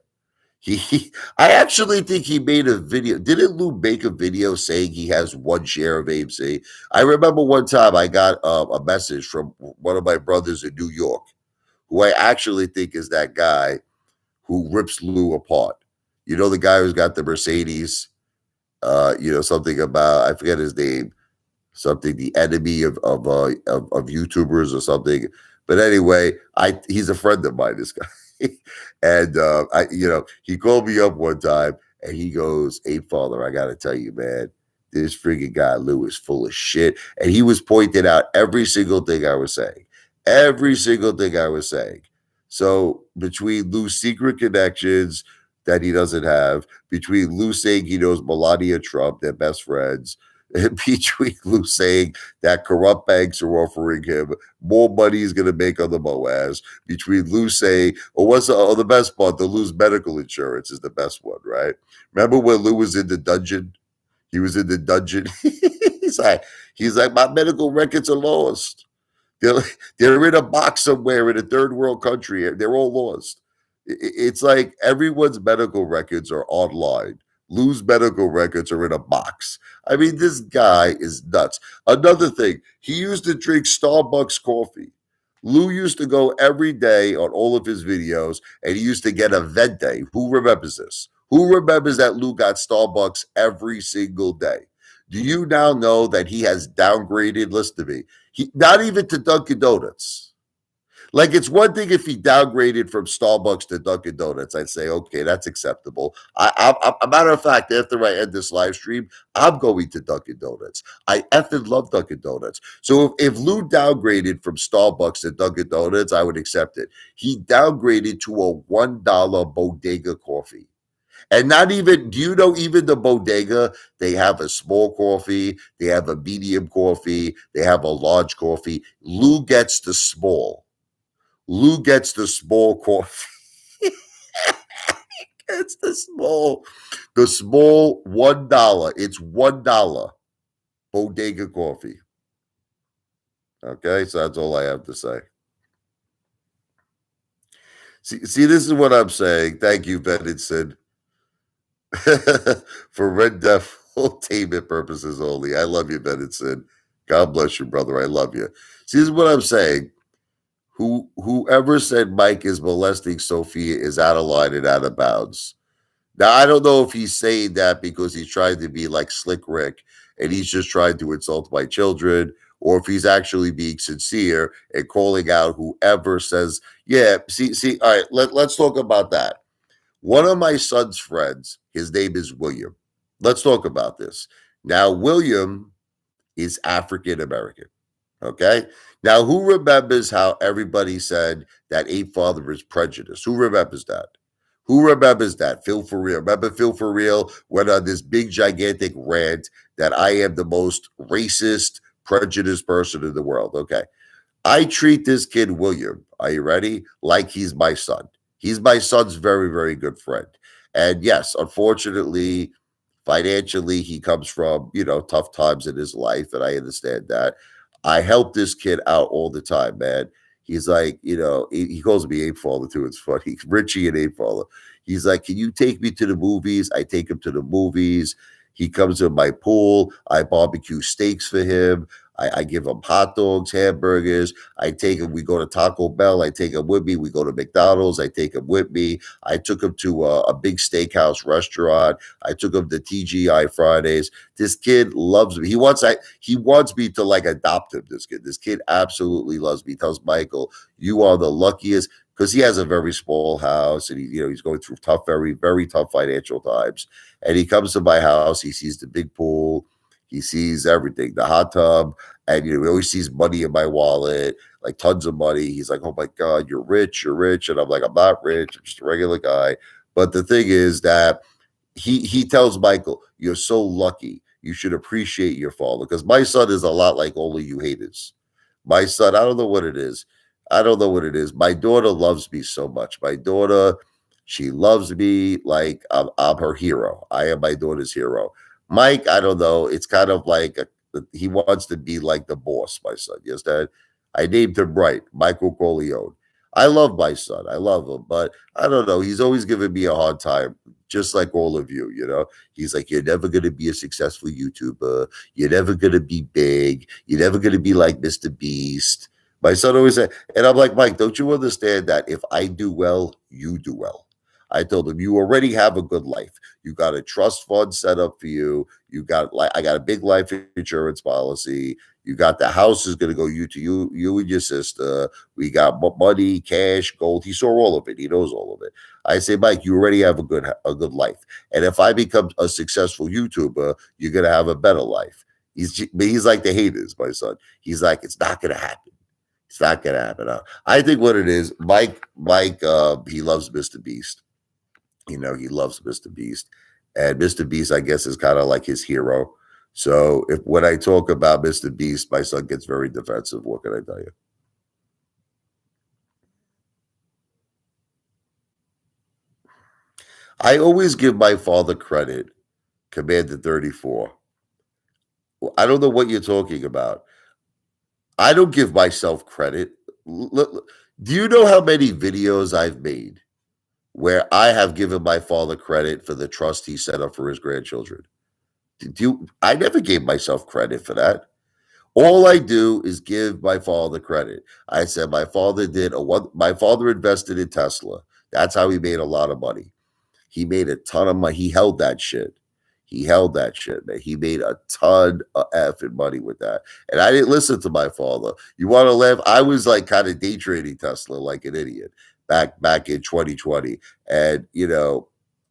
I actually think he made a video. Didn't Lou make a video saying he has one share of AMC? I remember one time I got a message from one of my brothers in New York, who I actually think is that guy who rips Lou apart. You know, the guy who's got the Mercedes, something about, I forget his name, something, the enemy of YouTubers or something. But anyway, he's a friend of mine, this guy. And he called me up one time and he goes, Apefather, I gotta tell you, man, this freaking guy Lou is full of shit. And he was pointing out every single thing I was saying. Every single thing I was saying. So between Lou's secret connections that he doesn't have, between Lou saying he knows Melania Trump, they're best friends, between Lou saying that corrupt banks are offering him more money he's going to make on the MOAS, between Lou saying, what's the best part? The Lou's medical insurance is the best one, right? Remember when Lou was in the dungeon? He was in the dungeon. he's like, my medical records are lost. They're, they're in a box somewhere in a third world country. They're all lost. It's like everyone's medical records are online. Lou's medical records are in a box. I mean, this guy is nuts. Another thing, he used to drink Starbucks coffee. Lou used to go every day on all of his videos, and he used to get a venti. Who remembers this? Who remembers that Lou got Starbucks every single day? Do you now know that he has downgraded? Listen to me. Not even to Dunkin' Donuts. Like, it's one thing if he downgraded from Starbucks to Dunkin' Donuts. I'd say, okay, that's acceptable. A matter of fact, after I end this live stream, I'm going to Dunkin' Donuts. I effing love Dunkin' Donuts. So if Lou downgraded from Starbucks to Dunkin' Donuts, I would accept it. He downgraded to a $1 bodega coffee. And not even, do you know, even the bodega, they have a small coffee, they have a medium coffee, they have a large coffee. Lou gets the small. Lou gets the small coffee. It's the small $1. It's $1 bodega coffee. Okay, so that's all I have to say. See, this is what I'm saying. Thank you, Benson. For Red Devil entertainment purposes only. I love you, Benson. God bless you, brother. I love you. See, this is what I'm saying. Whoever said Mike is molesting Sophia is out of line and out of bounds. Now, I don't know if he's saying that because he's trying to be like Slick Rick and he's just trying to insult my children, or if he's actually being sincere and calling out whoever says, yeah, see, all right, let's talk about that. One of my son's friends, his name is William. Let's talk about this. Now, William is African American. Okay. Now, who remembers how everybody said that Apefather is prejudiced? Who remembers that? Who remembers that? Phil For Real. Remember Phil For Real went on this big, gigantic rant that I am the most racist, prejudiced person in the world. Okay. I treat this kid, William, are you ready? Like he's my son. He's my son's very, very good friend. And yes, unfortunately, Financially, he comes from, tough times in his life, and I understand that. I help this kid out all the time, man. He's like, he calls me Apefather too. It's funny. Richie and Apefather. He's like, "Can you take me to the movies?" I take him to the movies. He comes to my pool. I barbecue steaks for him. I give him hot dogs, hamburgers. I take him. We go to Taco Bell. I take him with me. We go to McDonald's. I take him with me. I took him to a big steakhouse restaurant. I took him to TGI Fridays. This kid loves me. He wants me to like adopt him. This kid absolutely loves me. He tells Michael, "You are the luckiest," because he has a very small house and he's going through tough, very, very tough financial times. And he comes to my house. He sees the big pool. He sees everything, the hot tub, and he always sees money in my wallet, like tons of money. He's like, "Oh my God, you're rich, you're rich." And I'm like, "I'm not rich. I'm just a regular guy." But the thing is that he tells Michael, "You're so lucky. You should appreciate your father." Because my son is a lot like all of you haters. My son, I don't know what it is. I don't know what it is. My daughter loves me so much. My daughter, she loves me like I'm her hero. I am my daughter's hero. Mike, I don't know. It's kind of like he wants to be like the boss, my son. Yes, Dad. I named him right, Michael Corleone. I love my son. I love him, but I don't know. He's always giving me a hard time, just like all of you. He's like, "You're never going to be a successful YouTuber. You're never going to be big. You're never going to be like Mr. Beast." My son always said, and I'm like, "Mike, don't you understand that if I do well, you do well?" I told him, "You already have a good life. You got a trust fund set up for you. You got like I got a big life insurance policy. You got the house is going to go you and your sister. We got money, cash, gold." He saw all of it. He knows all of it. I say, "Mike, you already have a good life. And if I become a successful YouTuber, you're gonna have a better life." He's like the haters, my son. He's like, "It's not gonna happen. It's not gonna happen." I think what it is, Mike, he loves Mr. Beast. He loves Mr. Beast, and Mr. Beast, I guess, is kind of like his hero. So if when I talk about Mr. Beast, my son gets very defensive. What can I tell you? I always give my father credit. Commander 34. Well, I don't know what you're talking about. I don't give myself credit. Do you know how many videos I've made where I have given my father credit for the trust he set up for his grandchildren? I never gave myself credit for that. All I do is give my father credit. I said my father invested in Tesla. That's how he made a lot of money. He made a ton of money. He held that shit. He held that shit, man. He made a ton of effing money with that. And I didn't listen to my father. You want to laugh? I was like kind of day trading Tesla like an idiot back in 2020. And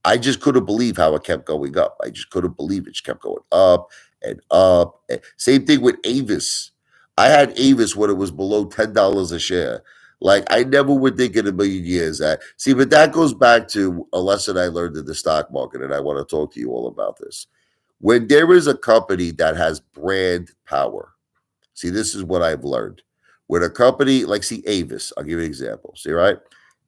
I just couldn't believe how it kept going up. I just couldn't believe it just kept going up and up. Same thing with Avis. I had Avis when it was below $10 a share. Like I never would think in a million years that. See, but that goes back to a lesson I learned in the stock market, and I want to talk to you all about this. When there is a company that has brand power, see, this is what I've learned. When a company like see Avis, I'll give you an example. See, right?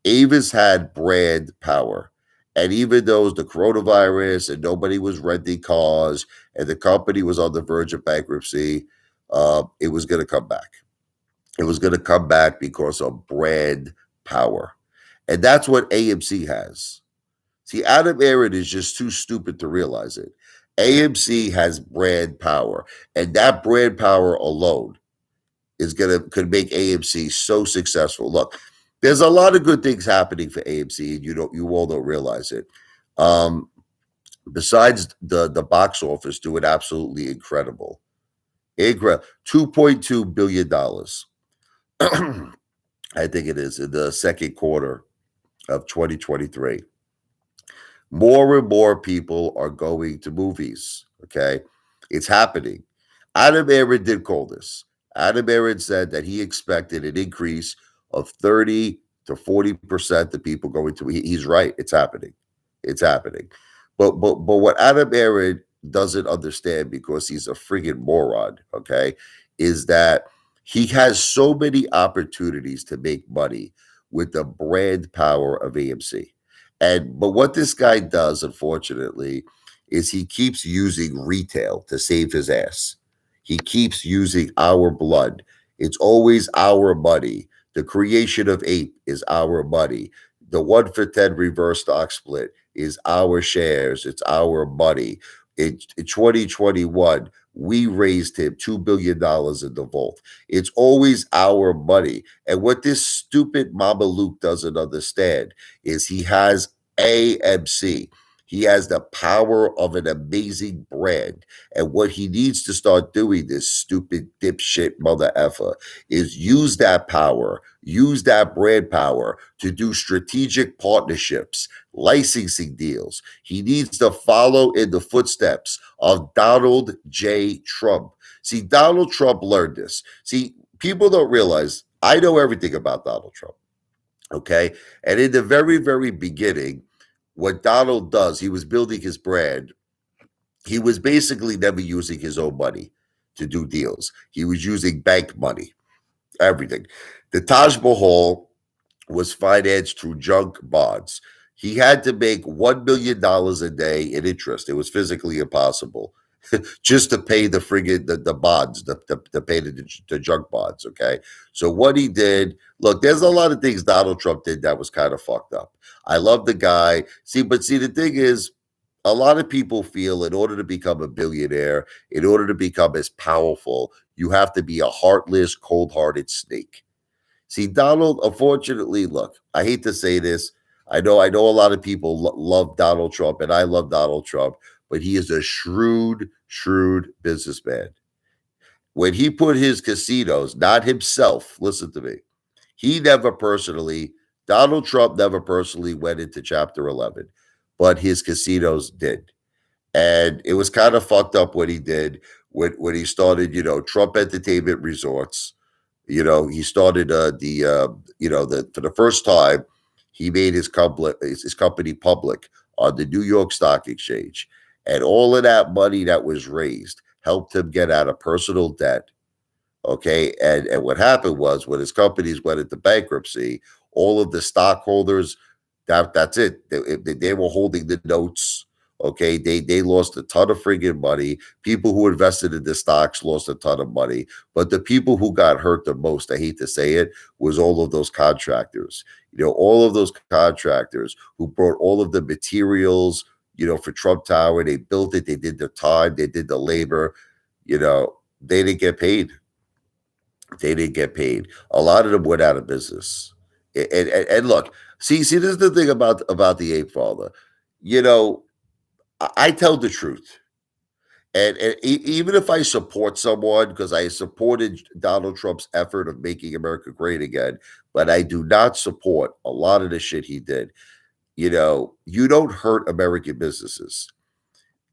Avis had brand power. And even though it was the coronavirus and nobody was renting cars and the company was on the verge of bankruptcy, it was going to come back. It was going to come back because of brand power. And that's what AMC has. See, Adam Aaron is just too stupid to realize it. AMC has brand power, and that brand power alone could make AMC so successful. Look, there's a lot of good things happening for AMC, and you all don't realize it. Um, Besides the box office doing absolutely incredible, $2.2 billion. I think it is in the second quarter of 2023. More and more people are going to movies. Okay. It's happening. Adam Aaron did call this. Adam Aaron said that he expected an increase of 30 to 40% of people going to. He's right. It's happening. It's happening. But what Adam Aaron doesn't understand because he's a friggin' moron, okay, is that he has so many opportunities to make money with the brand power of AMC. But what this guy does, unfortunately, is he keeps using retail to save his ass. He keeps using our blood. It's always our money. The creation of Ape is our money. The 1 for 10 reverse stock split is our shares. It's our money. In 2021, we raised him $2 billion in the vault. It's always our money. And what this stupid Mama Luke doesn't understand is he has AMC. He has the power of an amazing brand. And what he needs to start doing, this stupid dipshit mother effer, is use that power, use that brand power to do strategic partnerships, licensing deals. He needs to follow in the footsteps of Donald J. Trump. See, Donald Trump learned this. See, people don't realize I know everything about Donald Trump. Okay. And in the very, very beginning, what Donald does, he was building his brand. He was basically never using his own money to do deals. He was using bank money, everything. The Taj Mahal was financed through junk bonds. He had to make $1 million a day in interest. It was physically impossible just to pay the friggin' the bonds, to pay the junk bonds. Okay. So what he did, look, there's a lot of things Donald Trump did that was kind of fucked up. I love the guy. See, the thing is, a lot of people feel in order to become a billionaire, in order to become as powerful, you have to be a heartless, cold-hearted snake. See, Donald, unfortunately, look, I hate to say this. I know a lot of people love Donald Trump, and I love Donald Trump, but he is a shrewd businessman. When he put his casinos, not himself, listen to me, he never personally, Donald Trump never personally went into Chapter 11, but his casinos did. And it was kind of fucked up what he did when he started, Trump Entertainment Resorts. He started for the first time, he made his company public on the New York Stock Exchange, and all of that money that was raised helped him get out of personal debt. Okay. And what happened was when his companies went into bankruptcy, all of the stockholders, that's it. They were holding the notes. Okay. They lost a ton of friggin' money. People who invested in the stocks lost a ton of money. But the people who got hurt the most, I hate to say it, was all of those contractors. All of those contractors who brought all of the materials, for Trump Tower. They built it, they did the time, they did the labor, they didn't get paid. They didn't get paid. A lot of them went out of business. And look, this is the thing about the Ape Father. You know, I tell the truth. And even if I support someone, because I supported Donald Trump's effort of making America great again, but I do not support a lot of the shit he did. You don't hurt American businesses.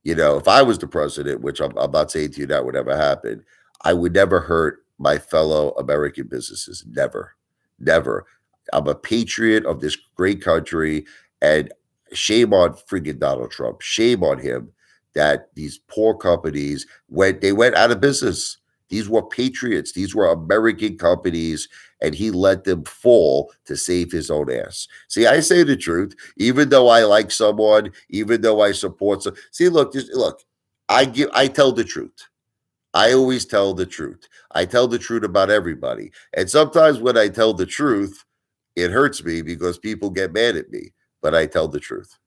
If I was the president, which I'm not saying to you that would ever happen, I would never hurt my fellow American businesses. Never, never. I'm a patriot of this great country, and shame on friggin' Donald Trump. Shame on him that these poor companies went out of business. These were patriots. These were American companies, and he let them fall to save his own ass. See, I say the truth, even though I like someone, even though I support some. See, look, I tell the truth. I always tell the truth. I tell the truth about everybody. And sometimes when I tell the truth, it hurts me because people get mad at me, but I tell the truth.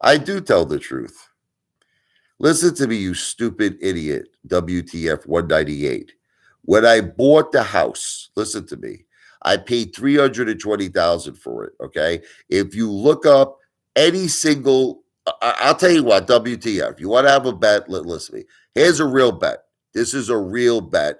I do tell the truth. Listen to me, you stupid idiot, WTF 198. When I bought the house, listen to me, I paid $320,000 for it, okay? If you look up any single, I'll tell you what, WTF, you want to have a bet, listen to me. Here's a real bet. This is a real bet,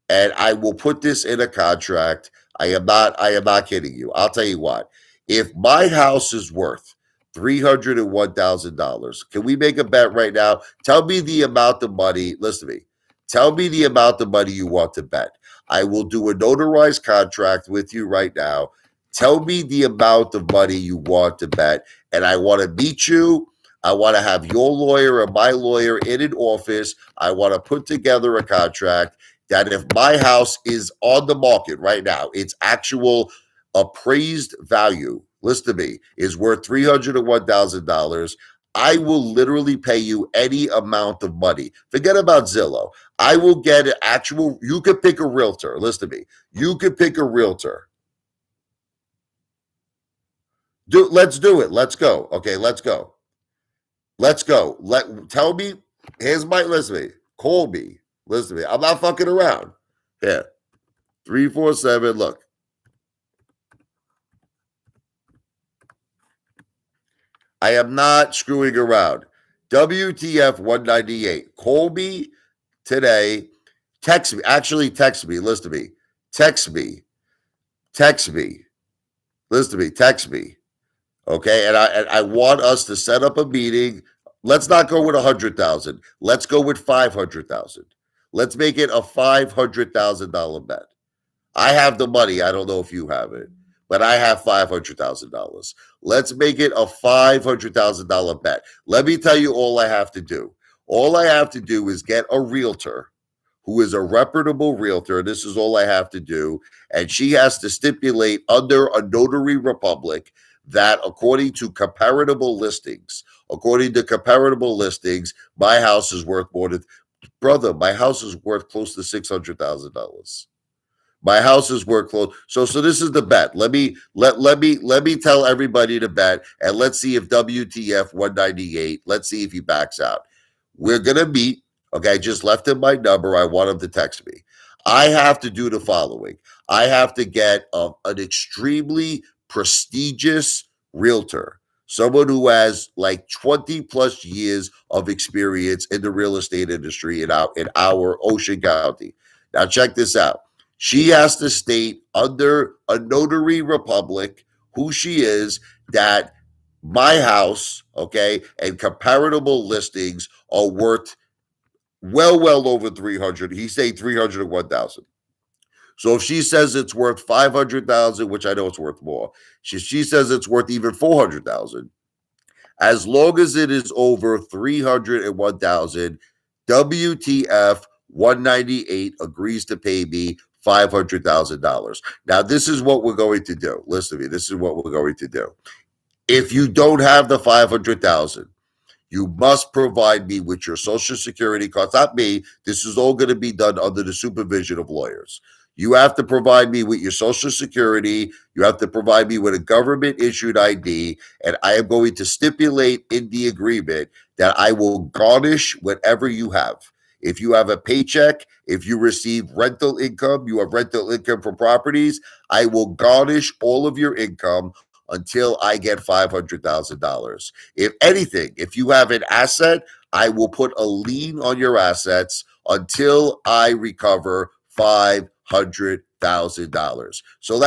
and I will put this in a contract. I am not kidding you. I'll tell you what. If my house is worth $301,000. Can we make a bet right now? Tell me the amount of money. Listen to me. Tell me the amount of money you want to bet. I will do a notarized contract with you right now. Tell me the amount of money you want to bet, and I want to meet you. I want to have your lawyer and my lawyer in an office. I want to put together a contract that if my house is on the market right now, its actual appraised value, listen to me, is worth $301,000. I will literally pay you any amount of money. Forget about Zillow. I will get an actual, you could pick a realtor. Listen to me. You could pick a realtor. Let's do it. Let's go. Okay, let's go. Let's go. Tell me. Here's my listen to me. Call me. Listen to me. I'm not fucking around. Here. 347. Look. I am not screwing around. WTF 198. Call me today. Text me. Actually, text me. Listen to me. Text me. Text me. Listen to me. Text me. Okay. And I want us to set up a meeting. Let's not go with 100,000. Let's go with 500,000. Let's make it a $500,000 bet. I have the money. I don't know if you have it, but I have $500,000. Let's make it a $500,000 bet. Let me tell you all I have to do. All I have to do is get a realtor who is a reputable realtor. This is all I have to do. And she has to stipulate under a notary republic that according to comparable listings, my house is worth more than, brother, my house is worth close to $600,000. My house is worth close. So this is the bet. Let me tell everybody to bet, and let's see if WTF 198. Let's see if he backs out. We're gonna meet. Okay, I just left him my number. I want him to text me. I have to do the following. I have to get an extremely prestigious realtor, someone who has like 20 plus years of experience in the real estate industry in our Ocean County. Now check this out. She has to state under a notary republic who she is, that my house, okay, and comparable listings are worth well over 300. He's saying 301,000. So if she says it's worth 500,000, which I know it's worth more, she says it's worth even 400,000. As long as it is over 301,000, WTF 198 agrees to pay me $500,000. Now, this is what we're going to do. Listen to me. This is what we're going to do. If you don't have the 500,000, you must provide me with your social security cards. Not me. This is all going to be done under the supervision of lawyers. You have to provide me with your social security. You have to provide me with a government issued ID. And I am going to stipulate in the agreement that I will garnish whatever you have. If you have a paycheck, if you receive rental income, you have rental income from properties, I will garnish all of your income until I get $500,000. If anything, if you have an asset, I will put a lien on your assets until I recover $500,000. So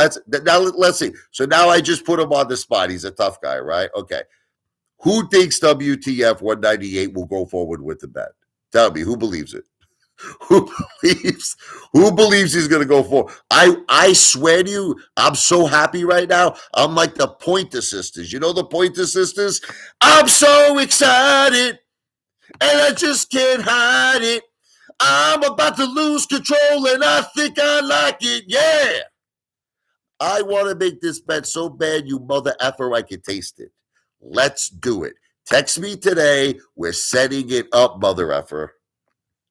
now let's see. So now I just put him on the spot. He's a tough guy, right? Okay. Who thinks WTF 198 will go forward with the bet? Tell me, who believes it? Who believes he's gonna go for? I swear to you, I'm so happy right now. I'm like the Pointer Sisters. You know the Pointer Sisters? I'm so excited and I just can't hide it. I'm about to lose control and I think I like it. Yeah. I want to make this bet so bad, you mother effer, I can taste it. Let's do it. Text me today. We're setting it up, mother effer.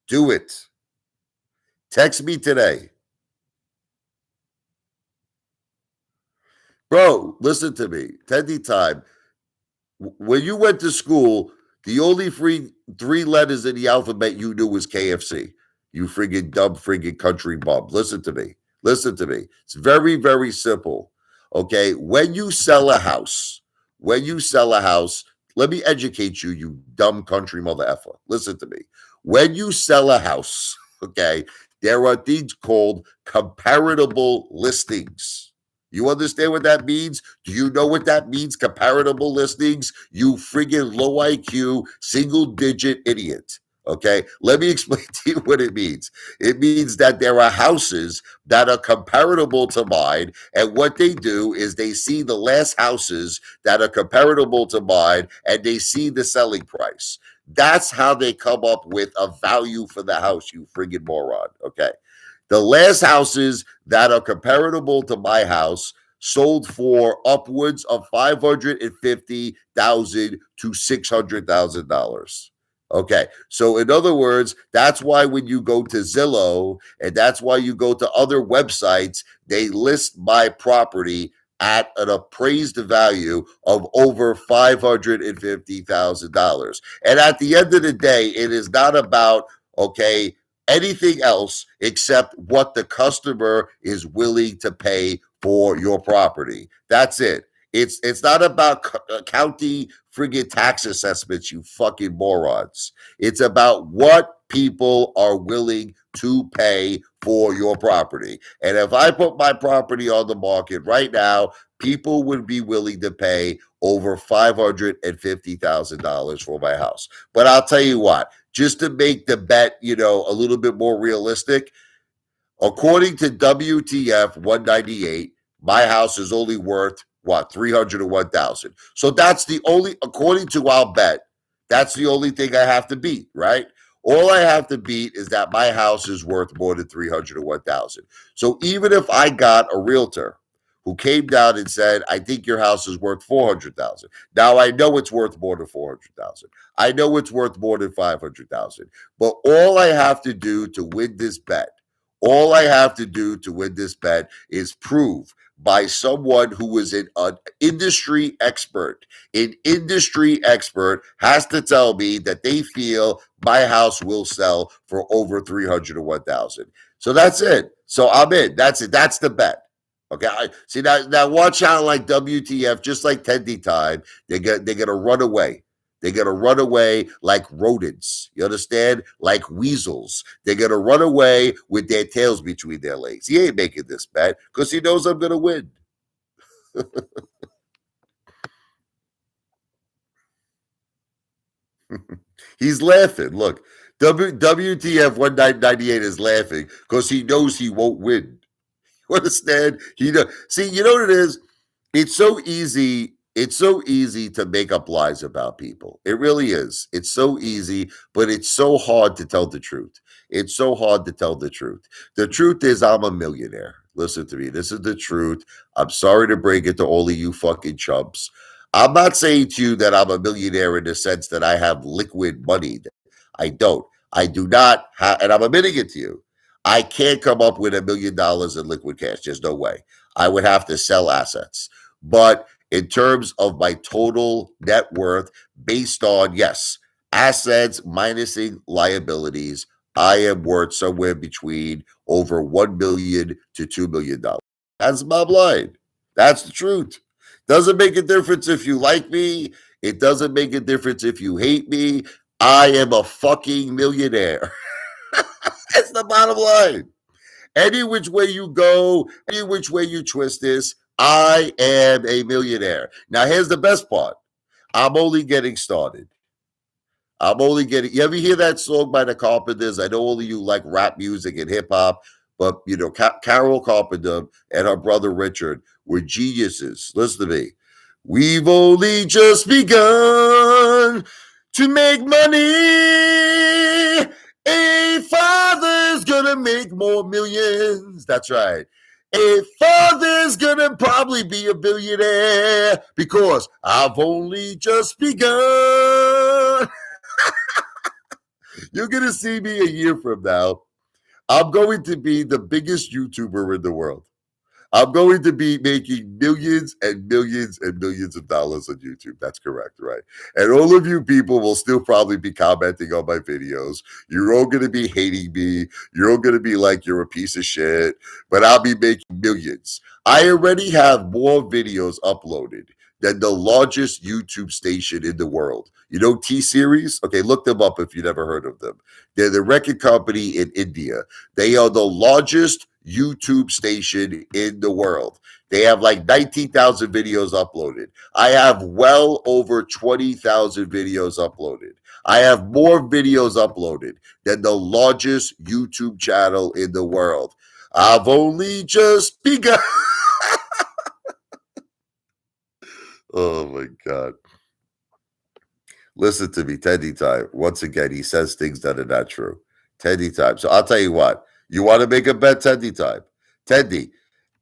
Do it. Text me today. Bro, listen to me. Tendy time. When you went to school, the only three letters in the alphabet you knew was KFC. You friggin' dumb friggin' country bum. Listen to me. Listen to me. It's very, very simple. Okay. When you sell a house, let me educate you, you dumb country mother effer. Listen to me. When you sell a house, okay, there are things called comparable listings. You understand what that means? Do you know what that means? Comparable listings? You friggin' low IQ, single digit idiot. Okay, let me explain to you what it means. It means that there are houses that are comparable to mine, and what they do is they see the last houses that are comparable to mine, and they see the selling price. That's how they come up with a value for the house, you friggin' moron. Okay. The last houses that are comparable to my house sold for upwards of $550,000 to $600,000. Okay, so in other words, that's why when you go to Zillow and that's why you go to other websites, they list my property at an appraised value of over $550,000. And at the end of the day, it is not about, okay, anything else except what the customer is willing to pay for your property. That's it. It's not about county friggin' tax assessments, you fucking morons. It's about what people are willing to pay for your property. And if I put my property on the market right now, people would be willing to pay over $550,000 for my house. But I'll tell you what, just to make the bet, a little bit more realistic, according to WTF 198, my house is only worth what, 301,000. So that's the only, according to our bet, that's the only thing I have to beat, right? All I have to beat is that my house is worth more than 301,000. So even if I got a realtor who came down and said, I think your house is worth 400,000. Now I know it's worth more than 400,000. I know it's worth more than 500,000. But all I have to do to win this bet, is prove by someone who is an industry expert. An industry expert has to tell me that they feel my house will sell for over 301,000. So that's it. So I'm in. That's it. That's the bet. Okay. See now watch out like WTF, just like Tendy Time, they're gonna run away. They're going to run away like rodents. You understand? Like weasels. They're going to run away with their tails between their legs. He ain't making this bet because he knows I'm going to win. He's laughing. Look, WTF 1998 is laughing because he knows he won't win. You understand? See, you know what it is? It's so easy. It's so easy to make up lies about people. It really is. It's so easy, but it's so hard to tell the truth. It's so hard to tell the truth. The truth is, I'm a millionaire. Listen to me. This is the truth. I'm sorry to break it to all of you fucking chumps. I'm not saying to you that I'm a millionaire in the sense that I have liquid money. I don't. I do not have, and I'm admitting it to you. I can't come up with $1 million in liquid cash. There's no way. I would have to sell assets. But in terms of my total net worth, based on, yes, assets minusing liabilities, I am worth somewhere between over $1 million to $2 million. That's the bottom line. That's the truth. Doesn't make a difference if you like me. It doesn't make a difference if you hate me. I am a fucking millionaire. That's the bottom line. Any which way you go, any which way you twist this, I am a millionaire. Now, here's the best part. I'm only getting started. You ever hear that song by the Carpenters? I know all of you like rap music and hip hop, but Carol Carpenter and her brother Richard were geniuses. Listen to me. We've only just begun to make money. A father's gonna make more millions. That's right. A father's gonna probably be a billionaire because I've only just begun. You're gonna see me a year from now. I'm going to be the biggest YouTuber in the world. I'm going to be making millions and millions and millions of dollars on YouTube. That's correct, right? And all of you people will still probably be commenting on my videos. You're all going to be hating me. You're all going to be like, you're a piece of shit. But I'll be making millions. I already have more videos uploaded than the largest YouTube station in the world. You know T-Series? Okay, look them up if you never heard of them. They're the record company in India. They are the largest YouTube station in the world. They have like 19,000 videos uploaded. I have well over 20,000 videos uploaded. I have more videos uploaded than the largest YouTube channel in the world. I've only just begun. Oh my God. Listen to me, Teddy Time. Once again, he says things that are not true. Teddy Time. So I'll tell you what. You want to make a bet, Teddy Time? Teddy,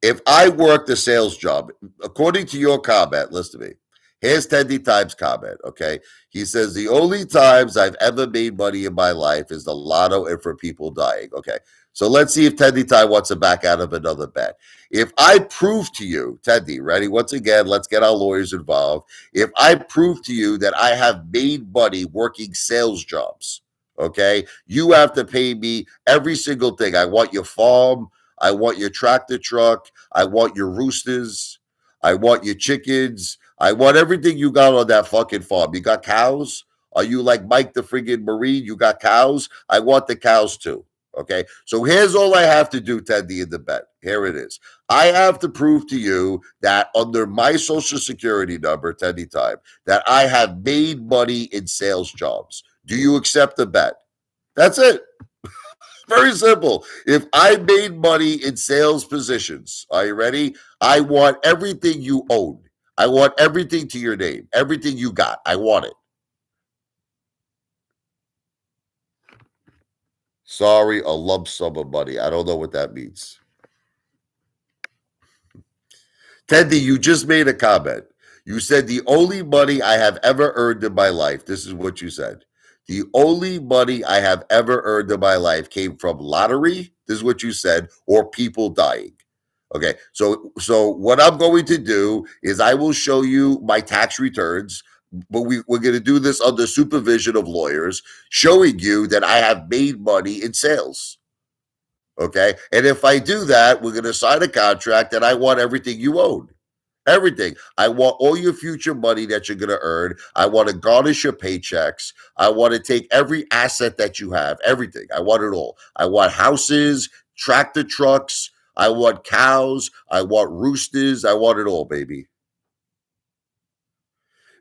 if I worked a sales job, according to your comment, listen to me. Here's Teddy Times' comment, okay? He says, the only times I've ever made money in my life is the lotto and for people dying. Okay. So let's see if Teddy Time wants to back out of another bet. If I prove to you, Teddy, ready? Once again, let's get our lawyers involved. If I prove to you that I have made money working sales jobs, okay, you have to pay me every single thing. I want your farm. I want your tractor truck. I want your roosters. I want your chickens. I want everything you got on that fucking farm. You got cows? Are you like Mike the friggin' Marine? You got cows? I want the cows too. Okay. So here's all I have to do, Teddy, in the bet. Here it is. I have to prove to you that under my social security number, Teddy Time, that I have made money in sales jobs. Do you accept the bet? That's it. Very simple. If I made money in sales positions, are you ready? I want everything you own. I want everything to your name. Everything you got. I want it. Sorry, a lump sum of money. I don't know what that means. Teddy, you just made a comment. You said the only money I have ever earned in my life, this is what you said. The only money I have ever earned in my life came from lottery, this is what you said, or people dying. Okay, so what I'm going to do is I will show you my tax returns, but we're going to do this under supervision of lawyers, showing you that I have made money in sales. Okay, and if I do that, we're going to sign a contract and I want everything you own. Everything. I want all your future money that you're going to earn. I want to garnish your paychecks. I want to take every asset that you have, everything. I want it all. I want houses, tractor trucks. I want cows. I want roosters. I want it all, baby.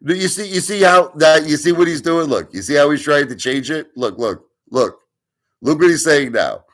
You see how that you see what he's doing? Look, you see how he's trying to change it? Look what he's saying now.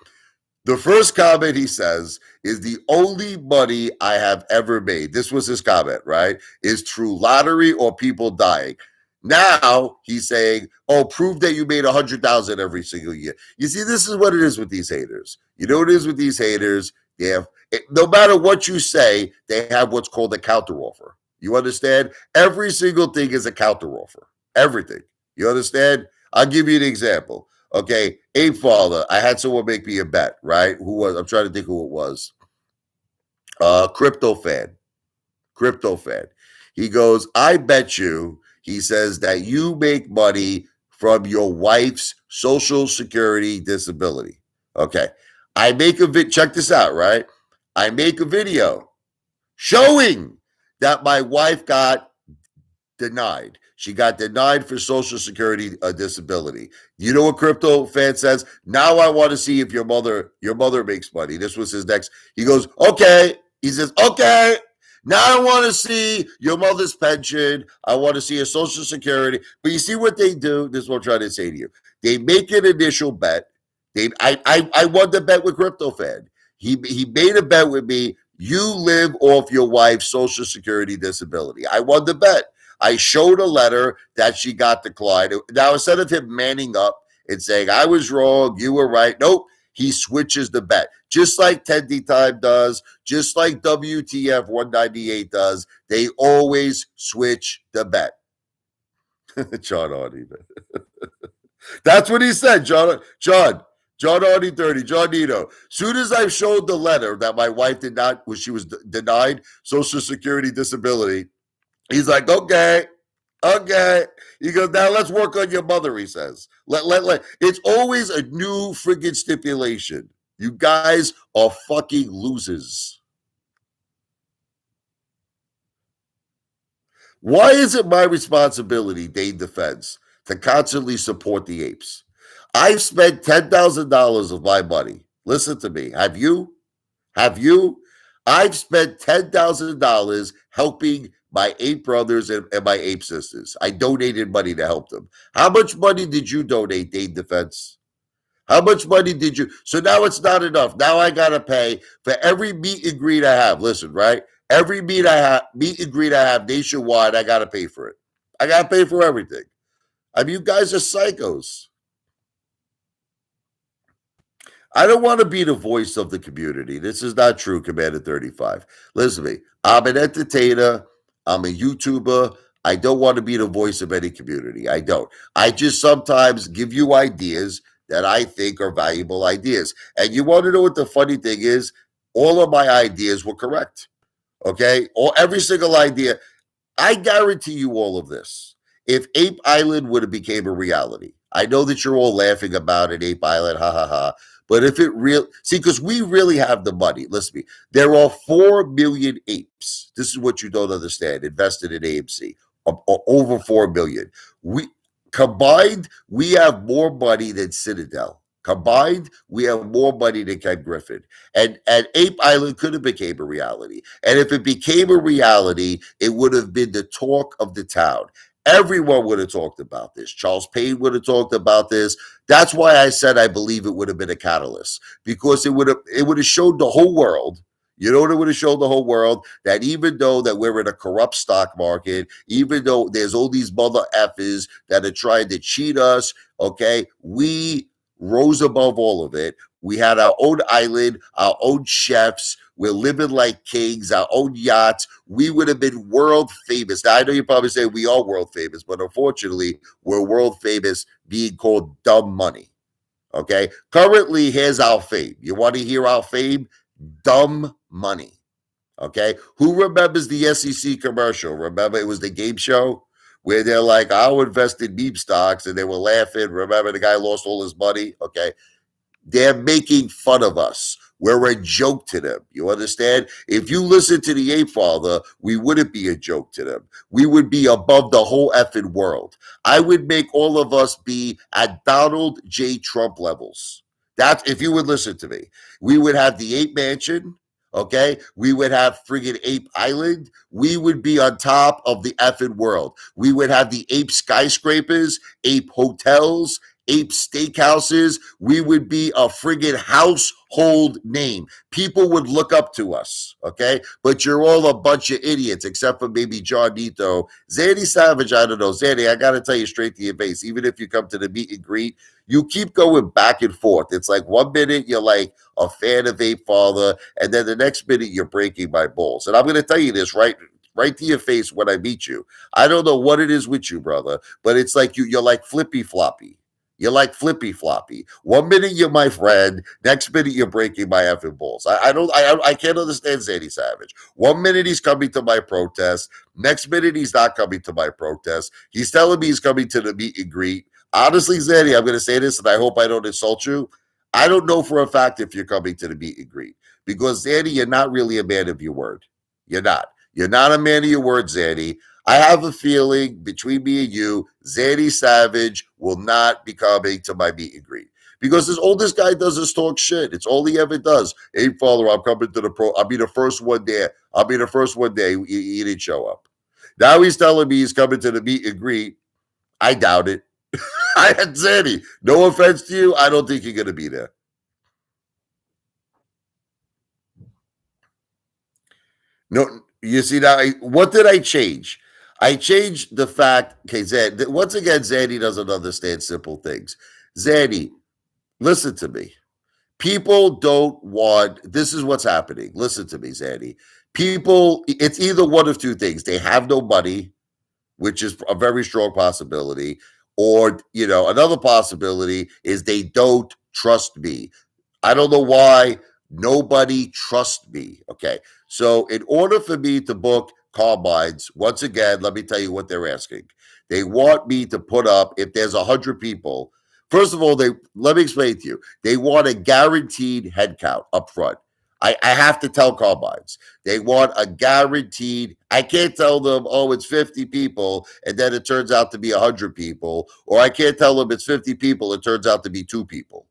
The first comment he says is the only money I have ever made. This was his comment, right? Is through lottery or people dying. Now he's saying, "Oh, prove that you made 100,000 every single year." You see, this is what it is with these haters. You know what it is with these haters? They have, no matter what you say, they have what's called a counteroffer. You understand? Every single thing is a counteroffer. Everything. You understand? I'll give you an example. Okay, Apefather. I had someone make me a bet, right? Who was? I'm trying to think who it was. Crypto fan. Crypto fan. He goes, I bet you. He says that you make money from your wife's social security disability. Okay, I make a vid. Check this out, right? I make a video showing that my wife got denied. She got denied for Social Security disability. You know what crypto fan says? Now I want to see if your mother makes money. This was his next. He goes, okay. He says, okay. Now I want to see your mother's pension. I want to see a Social Security. But you see what they do? This is what I'm trying to say to you. They make an initial bet. I won the bet with crypto fan. He made a bet with me. You live off your wife's Social Security disability. I won the bet. I showed a letter that she got declined. Now, instead of him manning up and saying, I was wrong, you were right, nope, he switches the bet. Just like Teddy Time does, just like WTF 198 does, they always switch the bet. John Audie. That's what he said, John Audie 30, John Nito. Soon as I showed the letter that my wife did not, when she was denied Social Security disability, he's like, okay. He goes, now let's work on your mother, he says. Let. It's always a new friggin' stipulation. You guys are fucking losers. Why is it my responsibility, Dane Defense, to constantly support the apes? I've spent $10,000 of my money. Listen to me. Have you? Have you? I've spent $10,000 helping my ape brothers and my ape sisters. I donated money to help them. How much money did you donate, Dane Defense? How much money did you? So now it's not enough. Now I gotta pay for every meet and greet I have. Listen, right? Every meet and greet I have nationwide, I gotta pay for it. I gotta pay for everything. I mean, you guys are psychos. I don't want to be the voice of the community. This is not true, Commander 35. Listen to me. I'm an entertainer. I'm a YouTuber. I don't want to be the voice of any community. I don't. I just sometimes give you ideas that I think are valuable ideas. And you want to know what the funny thing is? All of my ideas were correct. Okay? Or every single idea. I guarantee you all of this. If Ape Island would have became a reality, I know that you're all laughing about it, Ape Island, ha ha ha. But if it real see, because we really have the money. Listen to me. There are 4 million apes. This is what you don't understand. Invested in AMC, over 4 million. We combined, we have more money than Citadel. Combined, we have more money than Ken Griffin. And Ape Island could have became a reality. And if it became a reality, it would have been the talk of the town. Everyone would have talked about this. Charles Payne would have talked about this. That's why I said I believe it would have been a catalyst, because it would have showed the whole world. You know what it would have shown the whole world? That even though that we're in a corrupt stock market, even though there's all these mother effers that are trying to cheat us, okay, we rose above all of it. We had our own island, our own chefs. We're living like kings, our own yachts. We would have been world famous. Now, I know you probably say we are world famous, but unfortunately, we're world famous being called dumb money. Okay. Currently, here's our fame. You want to hear our fame? Dumb money. Okay. Who remembers the SEC commercial? Remember, it was the game show where they're like, I'll invest in meme stocks, and they were laughing. Remember, the guy lost all his money? Okay. They're making fun of us. We're a joke to them. You understand? If you listen to the Apefather, we wouldn't be a joke to them. We would be above the whole effing world. I would make all of us be at Donald J. Trump levels. That's if you would listen to me. We would have the Ape Mansion. Okay, we would have friggin' Ape Island. We would be on top of the effing world. We would have the ape skyscrapers, ape hotels, ape steakhouses. We would be a friggin' household name. People would look up to us, okay? But you're all a bunch of idiots, except for maybe John Nito. Zanny Savage, I don't know. Zanny, I got to tell you straight to your face, even if you come to the meet and greet, you keep going back and forth. It's like 1 minute you're like a fan of Apefather, and then the next minute you're breaking my balls. And I'm going to tell you this right to your face when I meet you. I don't know what it is with you, brother, but it's like you're like flippy floppy. You're like flippy floppy. 1 minute you're my friend, next minute you're breaking my effing balls. I can't understand Zanny Savage. 1 minute he's coming to my protest, next minute he's not coming to my protest. He's telling me he's coming to the meet and greet. Honestly, Zanny, I'm going to say this, and I hope I don't insult you. I don't know for a fact if you're coming to the meet and greet, because Zanny, you're not really a man of your word. You're not. You're not a man of your word, Zanny. I have a feeling between me and you, Zanny Savage will not be coming to my meet and greet, because all this guy does is talk shit. It's all he ever does. Hey, father, I'm coming to the pro. I'll be the first one there. I'll be the first one there. He didn't show up. Now he's telling me he's coming to the meet and greet. I doubt it. I had Zanny. No offense to you. I don't think you're going to be there. No, you see now. What did I change? I changed the fact. Okay, Zan. Once again, Zanny doesn't understand simple things. Zanny, listen to me. People don't want. This is what's happening. Listen to me, Zanny. People. It's either one of two things. They have no money, which is a very strong possibility, or another possibility is they don't trust me. I don't know why nobody trusts me. Okay. So, in order for me to book Carmine's, once again, let me tell you what they're asking. They want me to put up, if there's 100 people, first of all, let me explain to you. They want a guaranteed head count up front. I have to tell Carmine's. They want a guaranteed. I can't tell them, oh, it's 50 people, and then it turns out to be 100 people. Or I can't tell them it's 50 people, it turns out to be 2 people.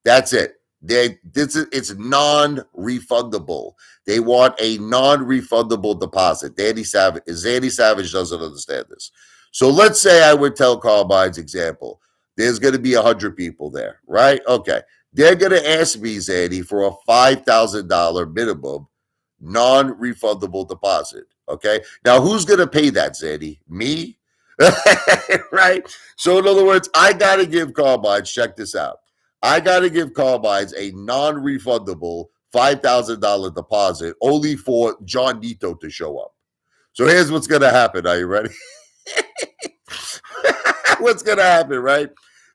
That's it. It's non-refundable. They want a non-refundable deposit. Zanny Savage doesn't understand this. So let's say I would tell Carmine's example. There's going to be 100 people there, right? Okay. They're going to ask me, Zanny, for a $5,000 minimum non-refundable deposit. Okay. Now, who's going to pay that, Zanny? Me? Right? So, in other words, I got to give Carmine's, check this out. I got to give Carmine's a non-refundable $5,000 deposit only for John Nito to show up. So here's what's going to happen. Are you ready? What's going to happen, right?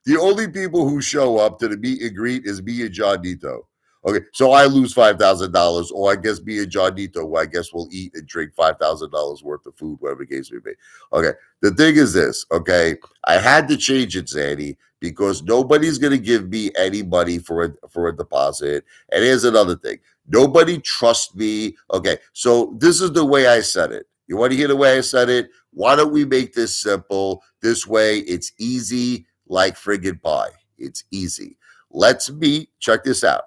The only people who show up to the meet and greet is me and John Nito. Okay, so I lose $5,000, or I guess me and John Nito, who I guess will eat and drink $5,000 worth of food, whatever the case may be. Okay, the thing is this, okay, I had to change it, Zanny, because nobody's going to give me any money for a deposit. And here's another thing. Nobody trusts me. Okay, so this is the way I said it. You want to hear the way I said it? Why don't we make this simple? This way it's easy like friggin' pie. It's easy. Let's meet. Check this out.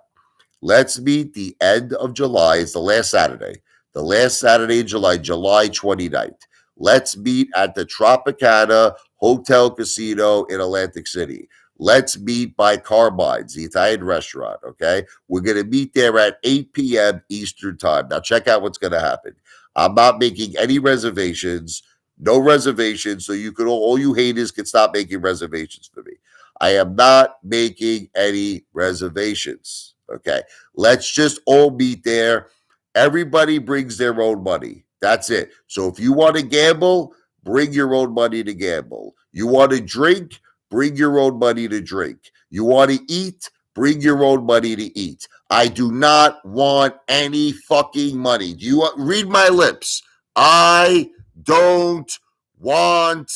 Let's meet the end of July. It's the last Saturday. The last Saturday in July, July 29th. Let's meet at the Tropicana Hotel Casino in Atlantic City. Let's meet by Carmine's, the Italian restaurant, okay? We're going to meet there at 8 p.m. Eastern Time. Now, check out what's going to happen. I'm not making any reservations, no reservations, so you can all you haters can stop making reservations for me. I am not making any reservations, okay? Let's just all meet there. Everybody brings their own money. That's it. So if you want to gamble, bring your own money to gamble. You want to drink, bring your own money to drink. You want to eat, bring your own money to eat. I do not want any fucking money. Do you want, read my lips? I don't want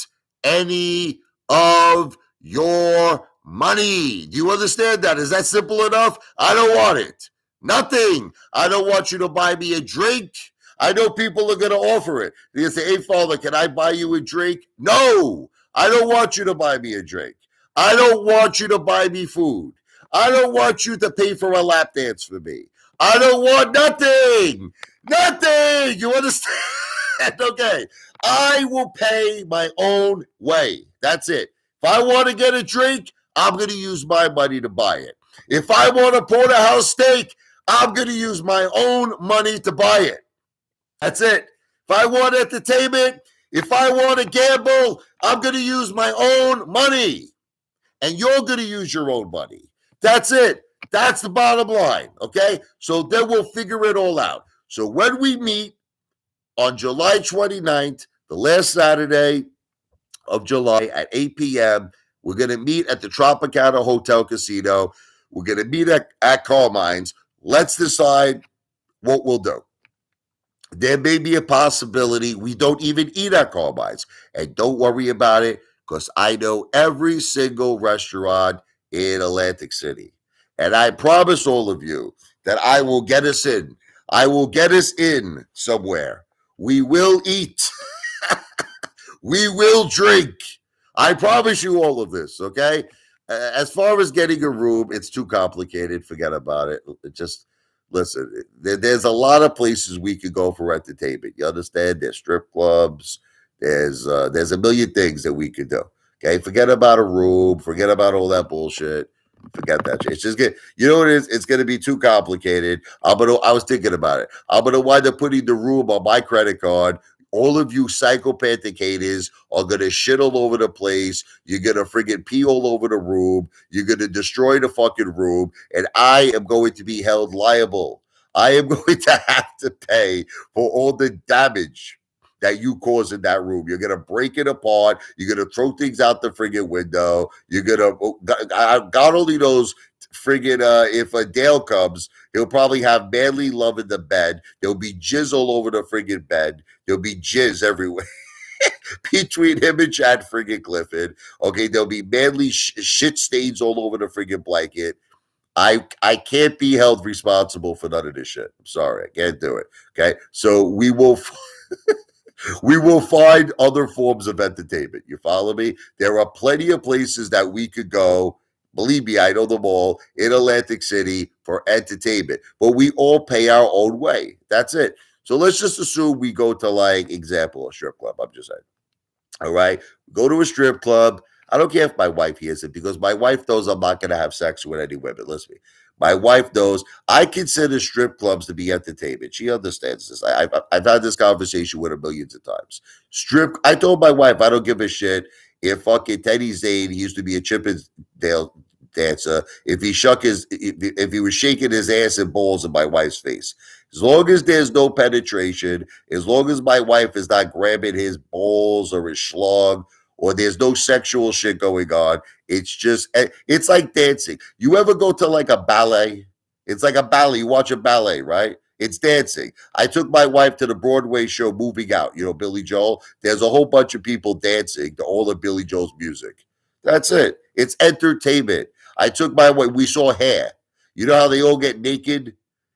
any of your money. Do you understand that? Is that simple enough? I don't want it. Nothing. I don't want you to buy me a drink. I know people are going to offer it. They say, hey, Father, can I buy you a drink? No, I don't want you to buy me a drink. I don't want you to buy me food. I don't want you to pay for a lap dance for me. I don't want nothing. Nothing. You understand? Okay. I will pay my own way. That's it. If I want to get a drink, I'm going to use my money to buy it. If I want a porterhouse steak, I'm going to use my own money to buy it. That's it. If I want entertainment, if I want to gamble, I'm going to use my own money. And you're going to use your own money. That's it. That's the bottom line. Okay? So then we'll figure it all out. So when we meet on July 29th, the last Saturday of July at 8 p.m., we're going to meet at the Tropicana Hotel Casino. We're going to meet at Carmine's. Let's decide what we'll do. There may be a possibility we don't even eat at Carmine's. And don't worry about it, because I know every single restaurant in Atlantic City. And I promise all of you that I will get us in. I will get us in somewhere. We will eat. We will drink. I promise you all of this, okay? As far as getting a room, it's too complicated. Forget about it. Just listen, there's a lot of places we could go for entertainment. You understand? There's strip clubs. There's a million things that we could do. Okay, forget about a room. Forget about all that bullshit. Forget that. It's just good. You know what it is? It's going to be too complicated. I was thinking about it. I'm going to wind up putting the room on my credit card. All of you psychopathic haters are going to shit all over the place. You're going to friggin' pee all over the room. You're going to destroy the fucking room. And I am going to be held liable. I am going to have to pay for all the damage that you cause in that room. You're going to break it apart. You're going to throw things out the friggin' window. You're going to, God only knows friggin' if Dale comes, he'll probably have manly love in the bed. There'll be jizz all over the friggin' bed. There'll be jizz everywhere between him and Chad friggin' Clifford. Okay, there'll be manly shit stains all over the friggin' blanket. I can't be held responsible for none of this shit. I'm sorry, I can't do it. Okay, so we will find other forms of entertainment. You follow me? There are plenty of places that we could go. Believe me, I know them all in Atlantic City for entertainment, but we all pay our own way. That's it. So let's just assume we go to, like, example, a strip club. I'm just saying. All right. Go to a strip club. I don't care if my wife hears it, because my wife knows I'm not going to have sex with any women. Listen to me. My wife knows I consider strip clubs to be entertainment. She understands this. I've had this conversation with her millions of times. I told my wife I don't give a shit if fucking Teddy Zane, he used to be a Chippendale dancer if he shook his if he was shaking his ass and balls in my wife's face. As long as there's no penetration, as long as my wife is not grabbing his balls or his schlong, or there's no sexual shit going on, it's like dancing. You ever go to like a ballet? It's like a ballet. You watch a ballet, right? It's dancing. I took my wife to the Broadway show Moving Out, Billy Joel. There's a whole bunch of people dancing to all of Billy Joel's music. That's it. It's entertainment. I took my wife, we saw Hair. You know how they all get naked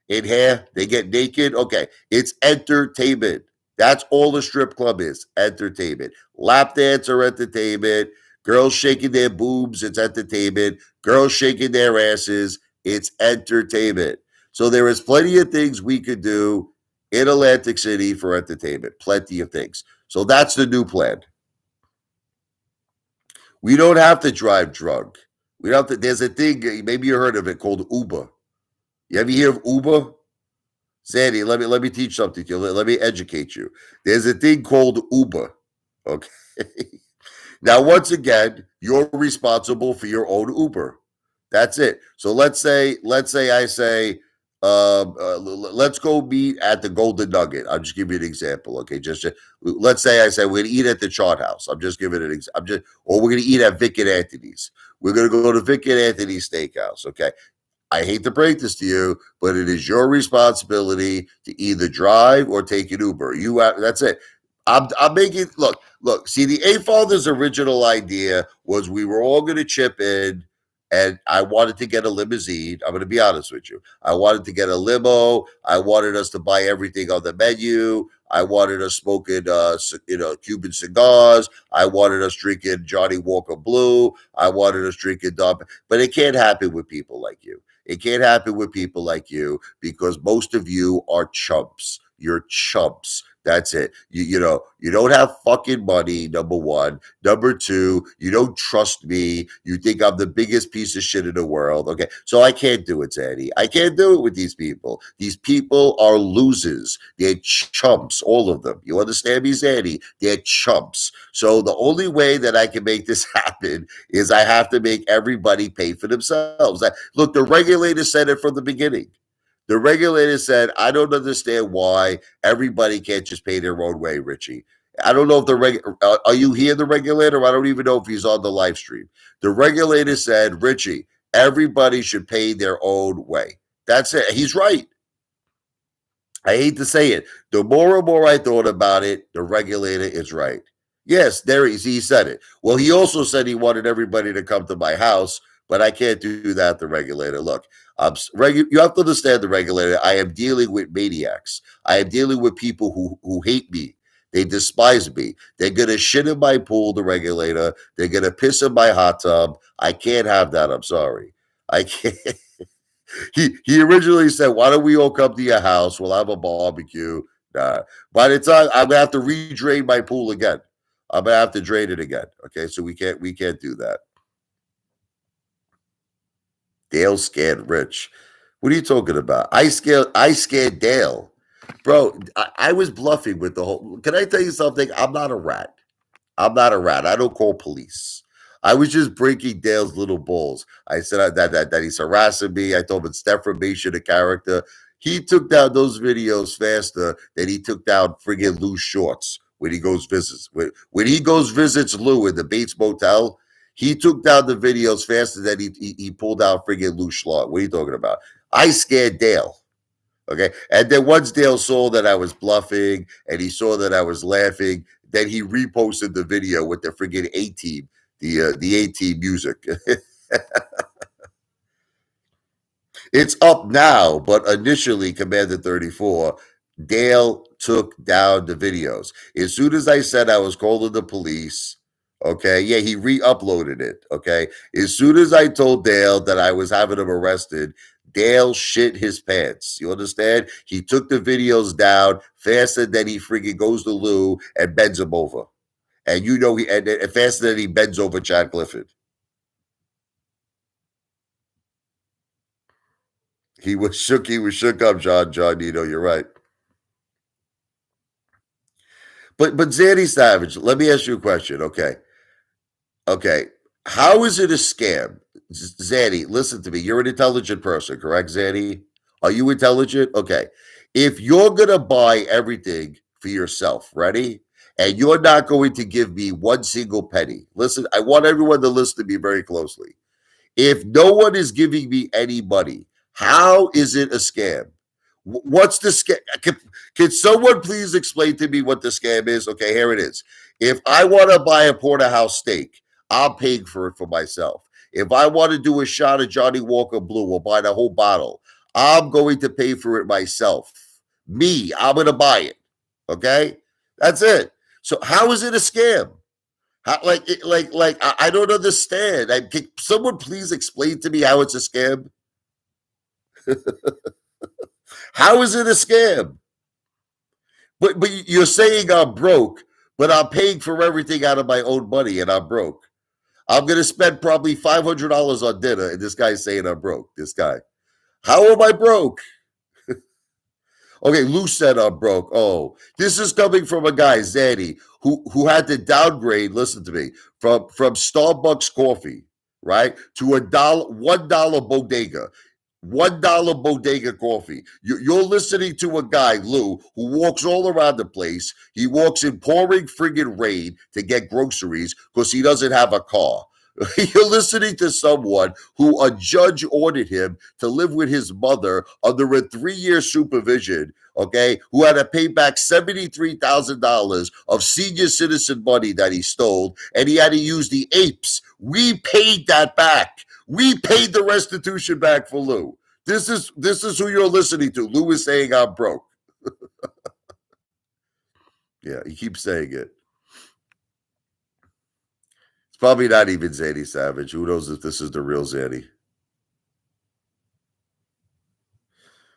in Hair? They get naked. Okay. It's entertainment. That's all the strip club is, entertainment. Lap dance or entertainment. Girls shaking their boobs, it's entertainment. Girls shaking their asses, it's entertainment. So there is plenty of things we could do in Atlantic City for entertainment. Plenty of things. So that's the new plan. We don't have to drive drunk. We don't have to. There's a thing, maybe you heard of it, called Uber. You ever hear of Uber? Sandy, let me teach something to you. Let me educate you. There's a thing called Uber. Okay. Now, once again, you're responsible for your own Uber. That's it. So let's say I say, let's go meet at the Golden Nugget. I'll just give you an example. Okay, let's say I say we're gonna eat at the Chart House. I'm just giving it. Or we're gonna eat at Vic and Anthony's. We're gonna go to Vic and Anthony's Steakhouse. Okay. I hate to break this to you, but it is your responsibility to either drive or take an Uber. That's it. I'm making look. See, the Apefather's original idea was we were all going to chip in, and I wanted to get a limousine. I'm going to be honest with you. I wanted to get a limo. I wanted us to buy everything on the menu. I wanted us smoking, Cuban cigars. I wanted us drinking Johnny Walker Blue. I wanted us drinking Dom. But it can't happen with people like you. It can't happen with people like you because most of you are chumps. You're chumps. That's it. You don't have fucking money, number one. Number two, you don't trust me. You think I'm the biggest piece of shit in the world. Okay. So I can't do it, Zaddy. I can't do it with these people. These people are losers. They're chumps, all of them. You understand me, Zaddy? They're chumps. So the only way that I can make this happen is I have to make everybody pay for themselves. Look, the regulator said it from the beginning. The regulator said, I don't understand why everybody can't just pay their own way, Richie. I don't know if are you here, the regulator? I don't even know if he's on the live stream. The regulator said, Richie, everybody should pay their own way. That's it. He's right. I hate to say it. The more and more I thought about it, the regulator is right. Yes, he said it. Well, he also said he wanted everybody to come to my house, but I can't do that, the regulator. Look, you have to understand, the regulator, I am dealing with maniacs. I am dealing with people who hate me. They despise me. They're going to shit in my pool, the regulator. They're going to piss in my hot tub. I can't have that. I'm sorry. I can't. He originally said, why don't we all come to your house? We'll have a barbecue. Nah. By the time I'm gonna have to redrain my pool again. I'm gonna have to drain it again. Okay, so we can't do that. Dale scared Rich. What are you talking about? I scared Dale. Bro, I was bluffing with the whole. Can I tell you something? I'm not a rat. I'm not a rat. I don't call police. I was just breaking Dale's little balls. I said that he's harassing me. I told him it's defamation of character. He took down those videos faster than he took down friggin' Lou's shorts when he goes visits. When he goes visits Lou in the Bates Motel, he took down the videos faster than he pulled out friggin' Lou Schlot. What are you talking about? I scared Dale. Okay. And then once Dale saw that I was bluffing and he saw that I was laughing, then he reposted the video with the friggin' A-Team, the A-Team music. It's up now, but initially, Commander 34, Dale took down the videos. As soon as I said I was calling the police, okay, yeah, he re-uploaded it, okay? As soon as I told Dale that I was having him arrested, Dale shit his pants. You understand? He took the videos down faster than he freaking goes to Lou and bends him over. And and faster than he bends over Chad Clifford. He was shook up, John. You're right. But Zanny Savage, let me ask you a question. Okay. How is it a scam? Zanny, listen to me. You're an intelligent person, correct, Zanny? Are you intelligent? Okay. If you're going to buy everything for yourself, ready? And you're not going to give me one single penny. Listen, I want everyone to listen to me very closely. If no one is giving me any money, how is it a scam? What's the scam? Can someone please explain to me what the scam is? Okay, here it is. If I want to buy a porterhouse steak, I'm paying for it for myself. If I want to do a shot of Johnny Walker Blue or buy the whole bottle, I'm going to pay for it myself. Me, I'm going to buy it. Okay, that's it. So how is it a scam? How, I don't understand. Can someone please explain to me how it's a scam? How is it a scam? But you're saying I'm broke, but I'm paying for everything out of my own money, and I'm broke. I'm gonna spend probably $500 on dinner, and this guy's saying I'm broke. This guy, how am I broke? Okay, Lou said I'm broke. Oh, this is coming from a guy, Zaddy, who had to downgrade, listen to me, from Starbucks coffee, right, to $1 bodega. $1 bodega coffee. You're listening to a guy, Lou, who walks all around the place. He walks in pouring friggin' rain to get groceries because he doesn't have a car. You're listening to someone who a judge ordered him to live with his mother under a 3-year supervision, okay, who had to pay back $73,000 of senior citizen money that he stole, and he had to use the apes. We paid that back. We paid the restitution back for Lou. This is who you're listening to. Lou is saying I'm broke. Yeah, he keeps saying it. It's probably not even Zadie Savage. Who knows if this is the real Zadie?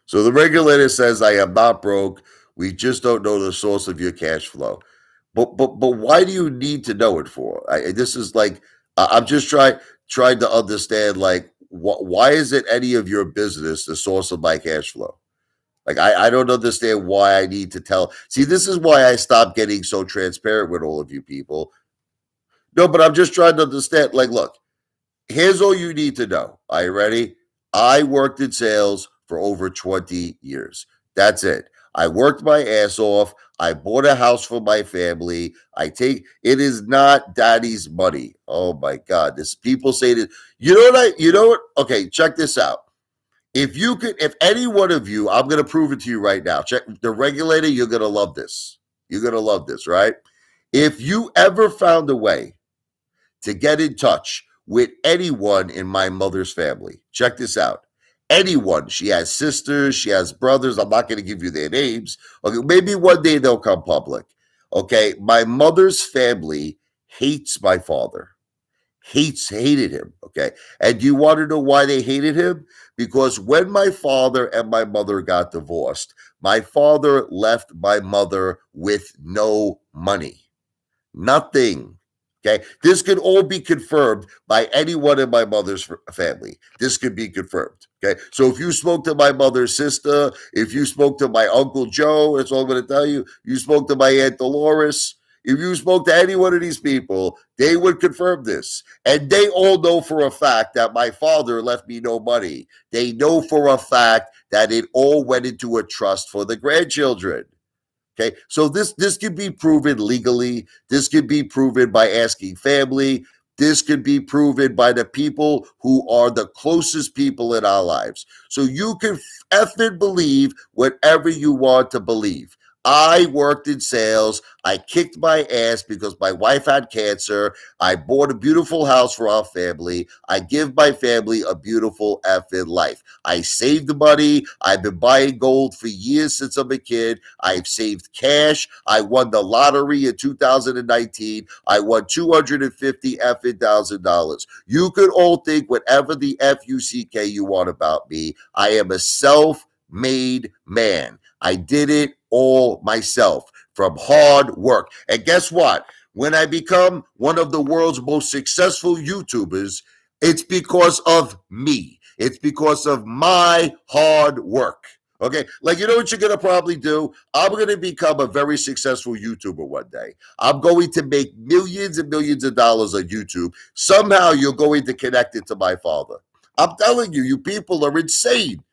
So the regulator says I am not broke. We just don't know the source of your cash flow. But why do you need to know it for? This is like I'm just trying to understand like why is it any of your business the source of my cash flow? Like I don't understand why I need to tell. See, this is why I stopped getting so transparent with all of you people. No, but I'm just trying to understand. Like, look, here's all you need to know. Are you ready? I worked in sales for over 20 years. That's it. I worked my ass off. I bought a house for my family. It is not daddy's money. Oh my God. This people say that, you know what? Okay, check this out. If any one of you, I'm going to prove it to you right now. Check the regulator. You're going to love this. You're going to love this, right? If you ever found a way to get in touch with anyone in my mother's family. Check this out. Anyone. She has sisters, she has brothers. I'm not going to give you their names. Okay, maybe one day they'll come public. Okay, my mother's family hates my father. Hated him. Okay. And do you want to know why they hated him? Because when my father and my mother got divorced, my father left my mother with no money. Nothing. Okay. This could all be confirmed by anyone in my mother's family. This could be confirmed. Okay. So if you spoke to my mother's sister, if you spoke to my Uncle Joe, that's all I'm going to tell you. You spoke to my Aunt Dolores. If you spoke to any one of these people, they would confirm this. And they all know for a fact that my father left me no money. They know for a fact that it all went into a trust for the grandchildren. Okay, so this can be proven legally. This can be proven by asking family. This can be proven by the people who are the closest people in our lives. So you can effing believe whatever you want to believe. I worked in sales. I kicked my ass because my wife had cancer. I bought a beautiful house for our family. I give my family a beautiful effing life. I saved money. I've been buying gold for years since I'm a kid. I've saved cash. I won the lottery in 2019. I won $250 effing $1,000. You could all think whatever the F-U-C-K you want about me. I am a self-made man. I did it all myself from hard work. And guess what? When I become one of the world's most successful YouTubers, it's because of me. It's because of my hard work. Okay, like you know what you're gonna probably do? I'm gonna become a very successful YouTuber one day. I'm going to make millions and millions of dollars on YouTube. Somehow you're going to connect it to my father. I'm telling you, you people are insane.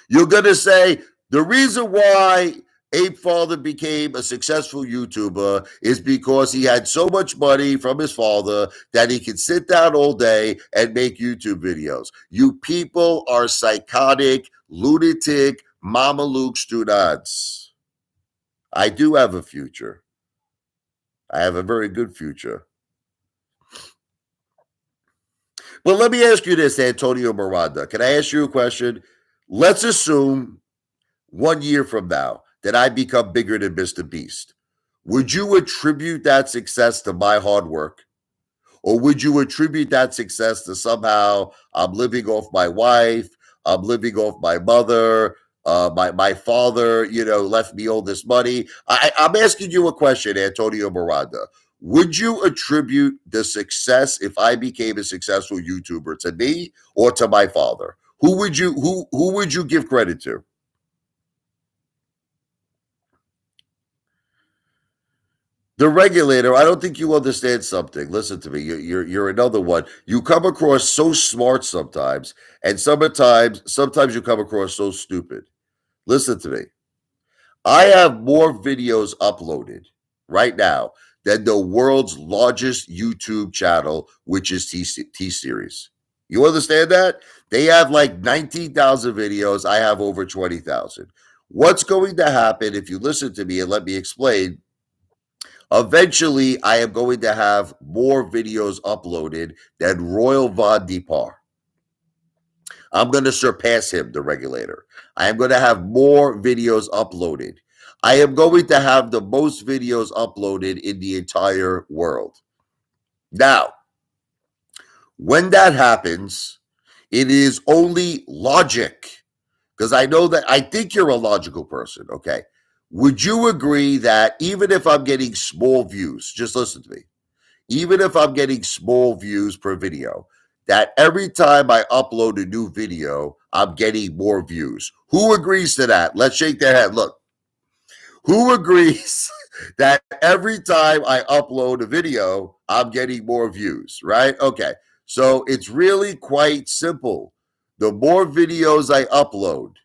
You're gonna say the reason why Apefather became a successful YouTuber is because he had so much money from his father that he could sit down all day and make YouTube videos. You people are psychotic, lunatic, Mama Luke students. I do have a future. I have a very good future. But let me ask you this, Antonio Miranda. Can I ask you a question? Let's assume 1 year from now that I become bigger than Mr. Beast. Would you attribute that success to my hard work? Or would you attribute that success to somehow I'm living off my wife, I'm living off my mother, my father, left me all this money? I'm asking you a question, Antonio Miranda. Would you attribute the success if I became a successful YouTuber to me or to my father? Who would you give credit to? The regulator, I don't think you understand something. Listen to me. You're another one. You come across so smart sometimes, and sometimes you come across so stupid. Listen to me. I have more videos uploaded right now than the world's largest YouTube channel, which is T Series. You understand that? They have like 19,000 videos. I have over 20,000. What's going to happen if you listen to me and let me explain? Eventually, I am going to have more videos uploaded than Royal Von Depar. I'm going to surpass him, the regulator. I am going to have more videos uploaded. I am going to have the most videos uploaded in the entire world. Now, when that happens, it is only logic because I think you're a logical person. Okay. Would you agree that even if I'm getting small views, just listen to me, even if I'm getting small views per video, that every time I upload a new video, I'm getting more views? Who agrees to that? Let's shake their head. Look, who agrees that every time I upload a video, I'm getting more views, right? Okay. So it's really quite simple. The more videos I upload,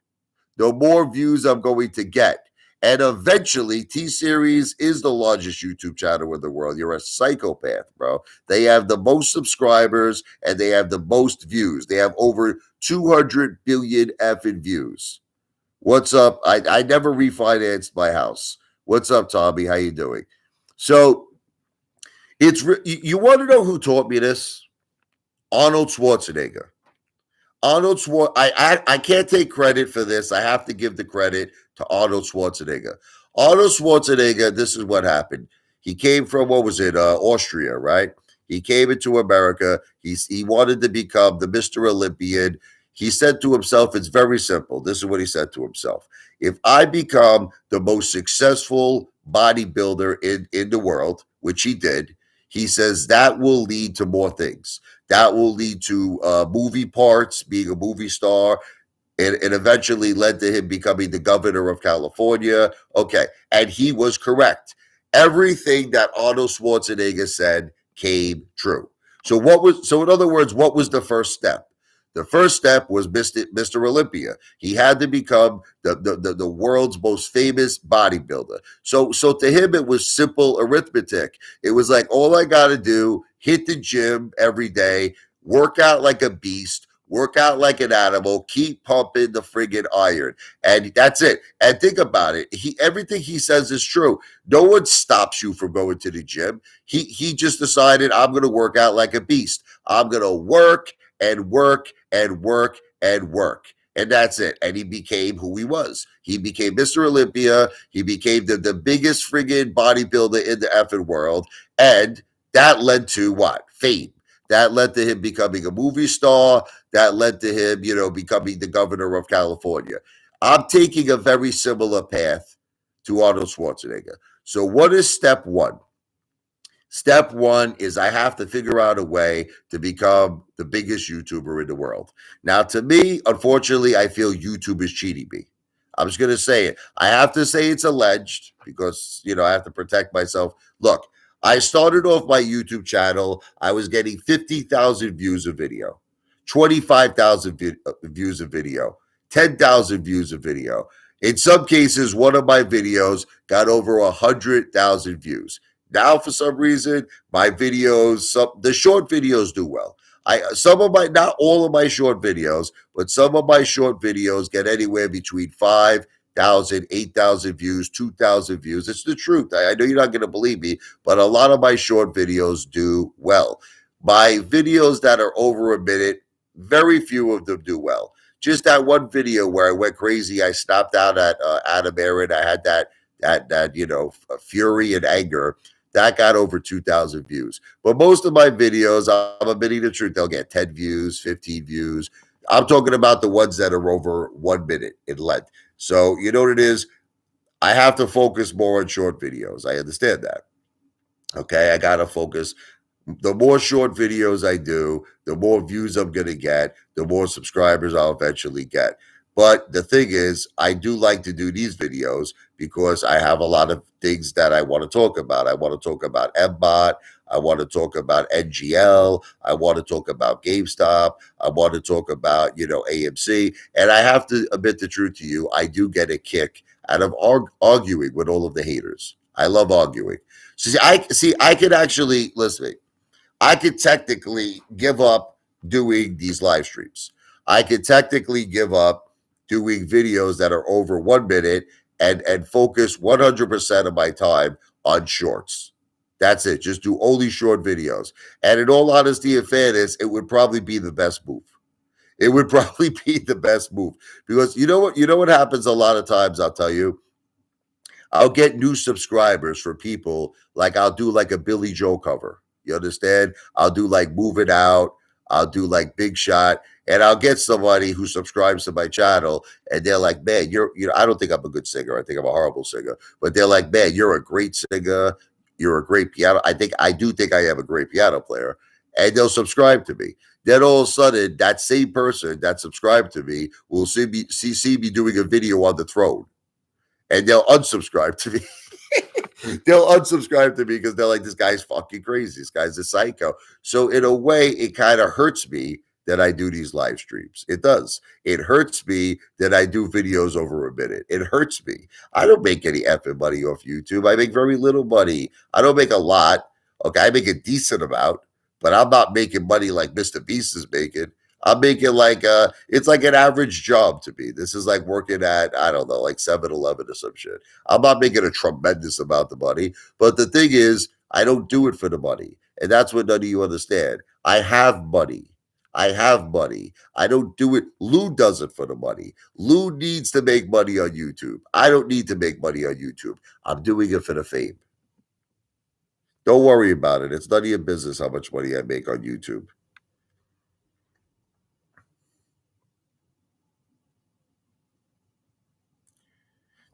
the more views I'm going to get. And eventually, T Series is the largest YouTube channel in the world. You're a psychopath, bro. They have the most subscribers and they have the most views. They have over 200 billion effing views. What's up? I never refinanced my house. What's up, Tommy? How you doing? So you want to know who taught me this? Arnold Schwarzenegger. Arnold Schwarzenegger. I can't take credit for this. I have to give the credit to Arnold Schwarzenegger. Arnold Schwarzenegger. This is what happened. He came from what was it? Austria, right? He came into America. He wanted to become the Mr. Olympian. He said to himself, "It's very simple." This is what he said to himself: "If I become the most successful bodybuilder in the world, which he did, he says that will lead to more things." That will lead to movie parts, being a movie star. It eventually led to him becoming the governor of California. Okay. And he was correct. Everything that Arnold Schwarzenegger said came true. So in other words, what was the first step? The first step was Mr. Olympia. He had to become the world's most famous bodybuilder. So to him, it was simple arithmetic. It was like, all I got to do, hit the gym every day, work out like a beast, work out like an animal, keep pumping the friggin' iron. And that's it. And think about it. Everything he says is true. No one stops you from going to the gym. He just decided, I'm going to work out like a beast. I'm going to work and work and work and work. And that's it. And he became who he was. He became Mr. Olympia. He became the biggest friggin' bodybuilder in the effing world. And that led to what? Fame. That led to him becoming a movie star. That led to him, becoming the governor of California. I'm taking a very similar path to Arnold Schwarzenegger. So what is step one? Step one is I have to figure out a way to become the biggest YouTuber in the world. Now, to me, unfortunately, I feel YouTube is cheating me. I'm just going to say it. I have to say it's alleged because, I have to protect myself. Look, I started off my YouTube channel. I was getting 50,000 views a video, 25,000 views a video, 10,000 views a video. In some cases, one of my videos got over 100,000 views. Now, for some reason, my videos, the short videos do well. Not all of my short videos, but some of my short videos get anywhere between 5,000, 8,000 views, 2,000 views. It's the truth. I know you're not going to believe me, but a lot of my short videos do well. My videos that are over a minute, very few of them do well. Just that one video where I went crazy, I stopped out at Adam Aaron. I had that fury and anger that got over 2,000 views. But most of my videos, I'm admitting the truth, they'll get 10 views, 15 views. I'm talking about the ones that are over 1 minute in length. So you know what it is? I have to focus more on short videos. I understand that. Okay, I got to focus. The more short videos I do, the more views I'm going to get, the more subscribers I'll eventually get. But the thing is, I do like to do these videos because I have a lot of things that I want to talk about. I want to talk about MBOT. I want to talk about NGL. I want to talk about GameStop. I want to talk about, AMC. And I have to admit the truth to you. I do get a kick out of arguing with all of the haters. I love arguing. So I could actually, listen, I could technically give up doing these live streams. I could technically give up doing videos that are over 1 minute and focus 100% of my time on shorts. That's it. Just do only short videos. And in all honesty and fairness, it would probably be the best move. It would probably be the best move because you know what happens a lot of times, I'll tell you. I'll get new subscribers for people like I'll do like a Billy Joe cover. You understand? I'll do like Move It Out. I'll do like Big Shot. And I'll get somebody who subscribes to my channel and they're like, man, I don't think I'm a good singer. I think I'm a horrible singer. But they're like, man, you're a great singer. You're a great piano. I do think I am a great piano player. And they'll subscribe to me. Then all of a sudden, that same person that subscribed to me will see me doing a video on the throne. And they'll unsubscribe to me. They'll unsubscribe to me because they're like, this guy's fucking crazy. This guy's a psycho. So in a way, it kind of hurts me that I do these live streams. It does. It hurts me that I do videos over a minute. It hurts me. I don't make any effing money off YouTube. I make very little money. I don't make a lot. Okay, I make a decent amount, but I'm not making money like Mr. Beast is making. I'm making it's like an average job to me. This is like working at, I don't know, like 7-Eleven or some shit. I'm not making a tremendous amount of money. But the thing is, I don't do it for the money. And that's what none of you understand. I have money. I have money. I don't do it. Lou does it for the money. Lou needs to make money on YouTube. I don't need to make money on YouTube. I'm doing it for the fame. Don't worry about it. It's none of your business how much money I make on YouTube.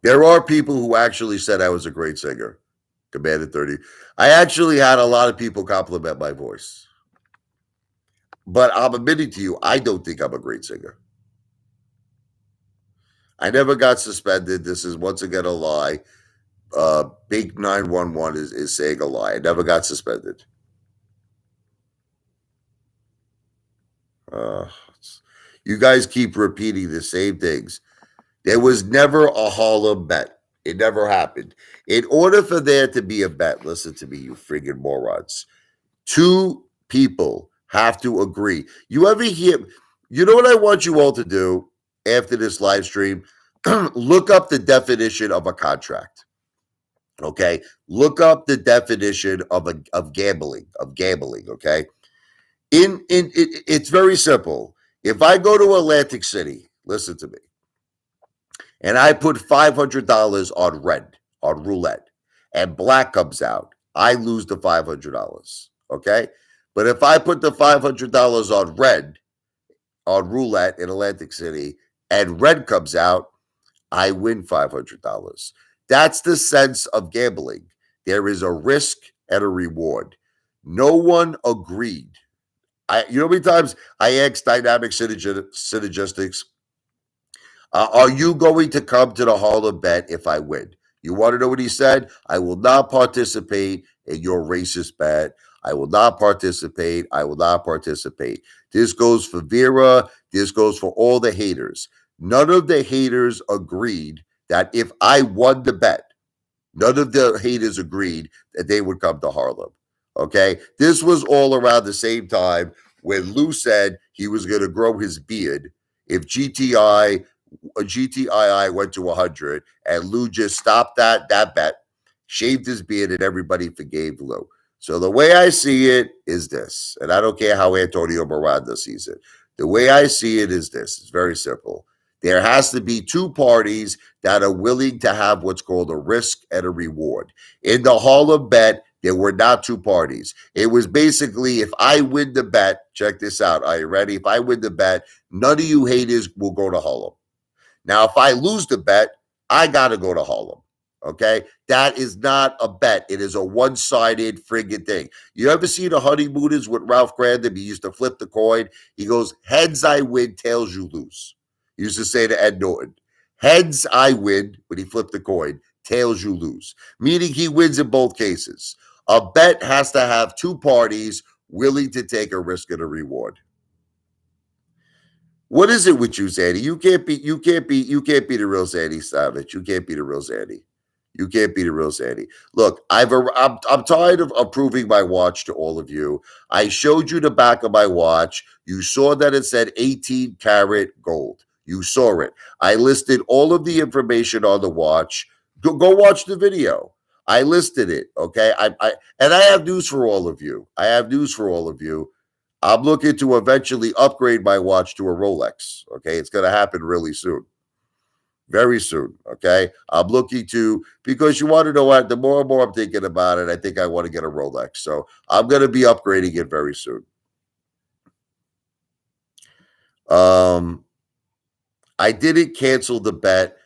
There are people who actually said I was a great singer. Commanded 30. I actually had a lot of people compliment my voice. But I'm admitting to you, I don't think I'm a great singer. I never got suspended. This is once again a lie. Big 911 is saying a lie. I never got suspended. You guys keep repeating the same things. There was never a Harlem bet. It never happened. In order for there to be a bet, listen to me, you friggin' morons. 2 people have to agree. You ever hear, you know what I want you all to do after this live stream? Look up the definition of a contract. Okay? Look up the definition of gambling, okay? It's very simple. If I go to Atlantic City, listen to me, and I put $500 on red, on roulette, and black comes out, I lose the $500. Okay? But if I put the $500 on red, on roulette in Atlantic City, and red comes out, I win $500. That's the sense of gambling. There is a risk and a reward. No one agreed. You know how many times I asked dynamic synergistics, are you going to come to the Harlem bet if I win? You want to know what he said? I will not participate in your racist bet. I will not participate. I will not participate. This goes for Vera. This goes for all the haters. None of the haters agreed that if I won the bet, none of the haters agreed that they would come to Harlem. Okay. This was all around the same time when Lou said he was going to grow his beard if GTII went to 100, and Lou just stopped that bet, shaved his beard, and everybody forgave Lou. So the way I see it is this, and I don't care how Antonio Miranda sees it. The way I see it is this. It's very simple. There has to be two parties that are willing to have what's called a risk and a reward. In the Harlem bet, there were not two parties. It was basically, if I win the bet, check this out. Are you ready? If I win the bet, none of you haters will go to Harlem. Now, if I lose the bet, I got to go to Harlem. Okay? That is not a bet. It is a one-sided friggin' thing. You ever see the honeymooners with Ralph Grandin? He used to flip the coin. He goes, heads I win, tails you lose. He used to say to Ed Norton, heads I win, when he flipped the coin, tails you lose. Meaning he wins in both cases. A bet has to have two parties willing to take a risk and a reward. What is it with you, Zanny? You can't be the real Zanny Savage. You can't be the real Zanny. You can't be the real Zanny. Look, I'm tired of proving my watch to all of you. I showed you the back of my watch. You saw that it said 18 karat gold. You saw it. I listed all of the information on the watch. Go watch the video. I listed it. Okay. And I have news for all of you. I'm looking to eventually upgrade my watch to a Rolex. Okay. It's going to happen really soon. Very soon. Okay. I'm looking to, because you want to know what, the more and more I'm thinking about it, I think I want to get a Rolex. So I'm going to be upgrading it very soon. I didn't cancel the bet,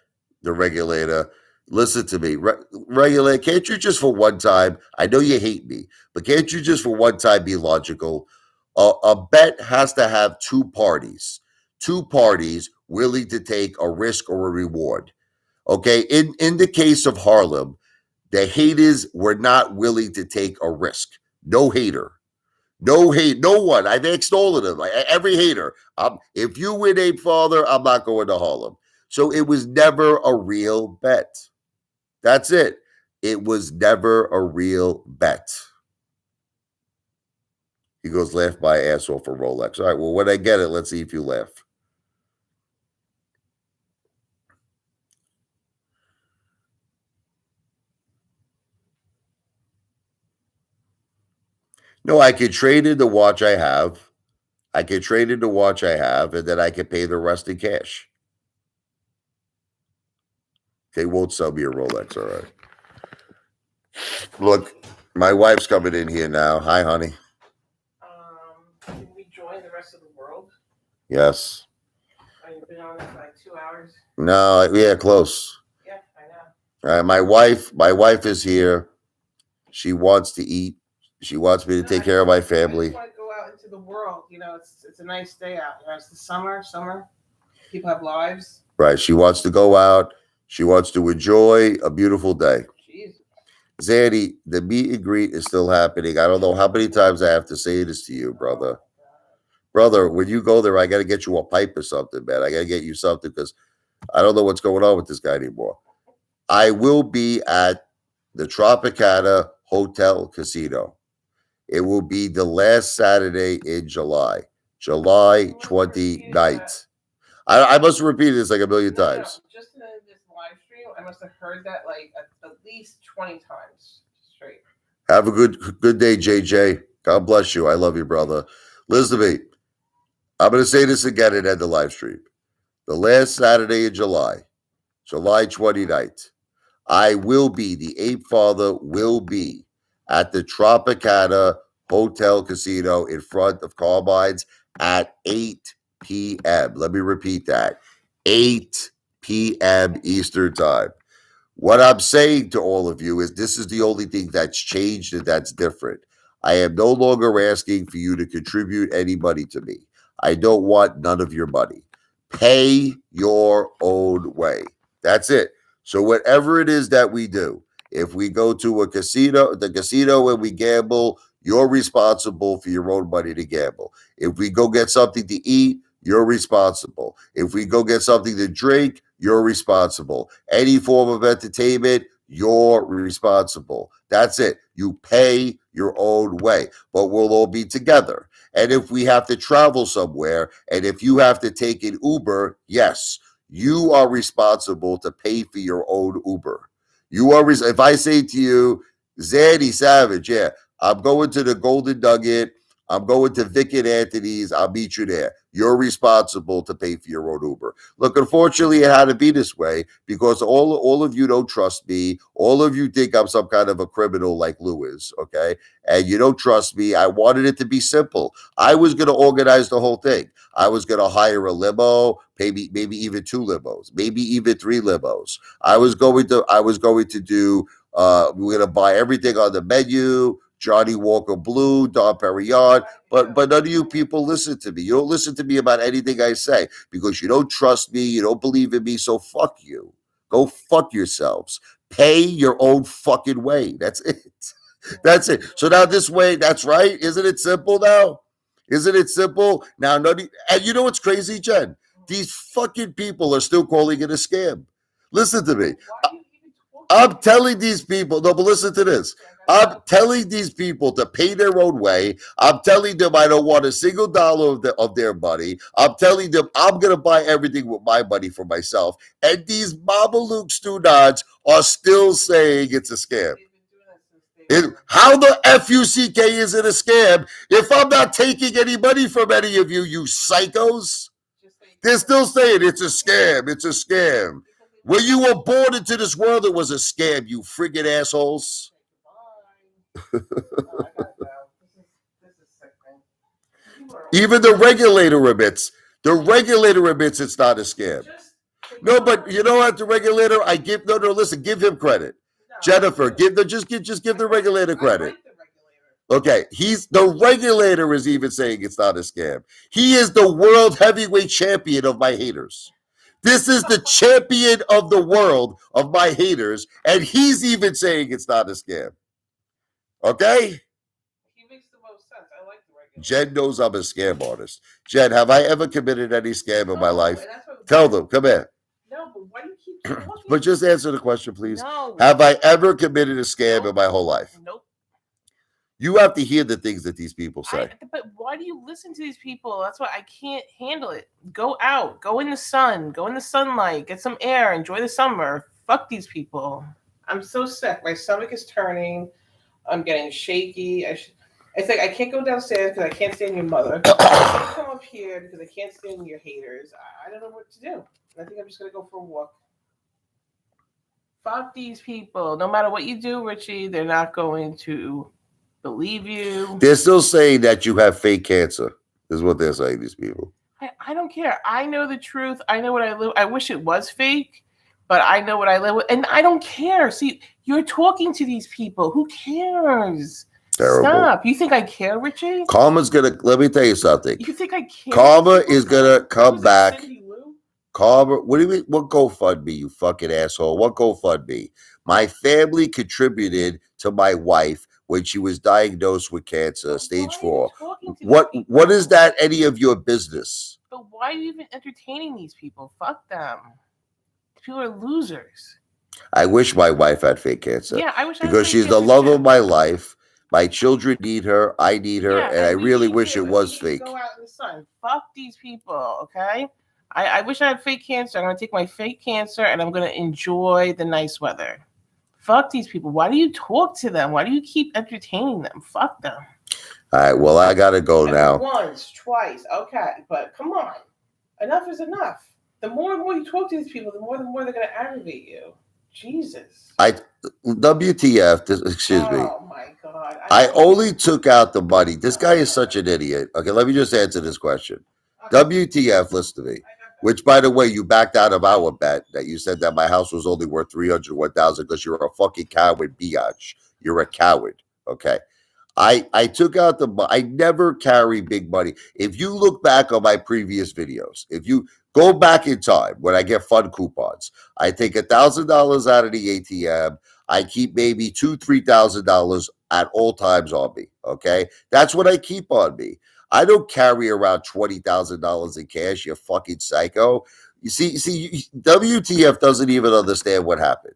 the regulator. Listen to me. Regulator, can't you just for one time, I know you hate me, but can't you just for one time be logical? A bet has to have two parties willing to take a risk or a reward. Okay. In the case of Harlem, the haters were not willing to take a risk. No hater. No hate, no one. I've asked all of them, every hater. If you win Apefather, I'm not going to Harlem. So it was never a real bet. That's it. It was never a real bet. He goes, laugh my ass off for Rolex. All right, well, when I get it, let's see if you laugh. No, I could trade in the watch I have. And then I can pay the rest in cash. They won't sell me a Rolex, all right. Look, my wife's coming in here now. Hi, honey. Can we join the rest of the world? Yes. You've been on this for like 2 hours. No, yeah, close. Yeah, I know. My wife is here. She wants to eat. She wants me to take care of my family. I just want to go out into the world. You know, it's a nice day out. You know, it's the summer. People have lives. Right. She wants to go out. She wants to enjoy a beautiful day. Jesus. Zanny, the meet and greet is still happening. I don't know how many times I have to say this to you, brother. Brother, when you go there, I got to get you a pipe or something, man. I got to get you something because I don't know what's going on with this guy anymore. I will be at the Tropicana Hotel Casino. It will be the last Saturday in July 29th. I must repeat this like a million times. No, just in this live stream, I must have heard that like at least 20 times straight. Have a good day, JJ. God bless you. I love you, brother. Listen to me. I'm going to say this again and end the live stream. The last Saturday in July 29th, I will be, the Apefather will be at the Tropicana Hotel Casino in front of Carmine's at 8 p.m. Let me repeat that. 8 p.m. Eastern Time. What I'm saying to all of you is this is the only thing that's changed and that's different. I am no longer asking for you to contribute any money to me. I don't want none of your money. Pay your own way. That's it. So whatever it is that we do, if we go to the casino and we gamble, you're responsible for your own money to gamble. If we go get something to eat, you're responsible. If we go get something to drink, you're responsible. Any form of entertainment, you're responsible. That's it. You pay your own way, but we'll all be together. And if we have to travel somewhere, and if you have to take an Uber, yes, you are responsible to pay for your own Uber. You are. If I say to you, Zaddy Savage, yeah, I'm going to the Golden Nugget. I'm going to Vic and Anthony's. I'll meet you there. You're responsible to pay for your own Uber. Look, unfortunately, it had to be this way because all of you don't trust me. All of you think I'm some kind of a criminal like Lou is, okay? And you don't trust me. I wanted it to be simple. I was going to organize the whole thing. I was going to hire a limo, maybe even 2 limos, maybe even 3 limos. I was going to do. We're going to buy everything on the menu. Johnny Walker Blue, Dom Perignon, but none of you people listen to me. You don't listen to me about anything I say because you don't trust me, you don't believe in me, so fuck you. Go fuck yourselves. Pay your own fucking way. That's it. That's it. So now this way, that's right. Isn't it simple now? Isn't it simple? Now, and you know what's crazy, Jen? These fucking people are still calling it a scam. Listen to me. I'm telling these people, no, but listen to this. I'm telling these people to pay their own way. I'm telling them I don't want a single dollar of their money. I'm telling them I'm going to buy everything with my money for myself. And these Mama Luke Stunads are still saying it's a scam. How the FUCK is it a scam if I'm not taking any money from any of you, you psychos? They're still saying it's a scam. It's a scam. When you were born into this world, it was a scam, you friggin' assholes. Even the regulator admits. The regulator admits it's not a scam. No, but you know what? The regulator, listen, give him credit. Jennifer, give the regulator credit. Okay, the regulator is even saying it's not a scam. He is the world heavyweight champion of my haters. This is the champion of the world of my haters, and he's even saying it's not a scam. Okay? He makes the most sense. I like the regulator. Jen knows I'm a scam artist. Jen, have I ever committed any scam in my life? Tell them. Come here. No, but why do you keep talking? But just answer the question, please. No. Have I ever committed a scam in my whole life? Nope. You have to hear the things that these people say. But why do you listen to these people? That's why I can't handle it. Go out. Go in the sun. Go in the sunlight. Get some air. Enjoy the summer. Fuck these people. I'm so sick. My stomach is turning. I'm getting shaky. It's like I can't go downstairs because I can't stand your mother. I can't come up here because I can't stand your haters. I don't know what to do. I think I'm just going to go for a walk. Fuck these people. No matter what you do, Richie, they're not going to believe you. They're still saying that you have fake cancer, is what they're saying, these people. I don't care. I know the truth. I know what I live. I wish it was fake, but I know what I live with. And I don't care. See, you're talking to these people. Who cares? Terrible. Stop. You think I care, Richie? Karma's let me tell you something. You think I care? Karma is going to come back. Karma, what do you mean? What GoFundMe, you fucking asshole? What GoFundMe? My family contributed to my wife when she was diagnosed with cancer, stage 4. What is that any of your business? But why are you even entertaining these people? Fuck them. People are losers. I wish my wife had fake cancer. Yeah, I wish because she's the love of my life. My children need her. I need her, and I really wish it was fake. Go out in the sun. Fuck these people, okay? I wish I had fake cancer. I'm going to take my fake cancer, and I'm going to enjoy the nice weather. Fuck these people. Why do you talk to them? Why do you keep entertaining them? Fuck them. All right, well, I got to go now. Once, twice, okay. But come on. Enough is enough. The more and more you talk to these people, the more they're going to aggravate you. Jesus. WTF, excuse me. Oh, my God. I only took out the money. This guy is such an idiot. Okay, let me just answer this question. WTF, listen to me. Which, by the way, you backed out of our bet that you said that my house was only worth 301,000 because you're a fucking coward, biatch. You're a coward. Okay. I took out I never carry big money. If you look back on my previous videos, if you go back in time when I get fun coupons, I take $1,000 out of the ATM. I keep maybe $2,000-$3,000 at all times on me. Okay, that's what I keep on me. I don't carry around $20,000 in cash. You fucking psycho. You see, WTF doesn't even understand what happened.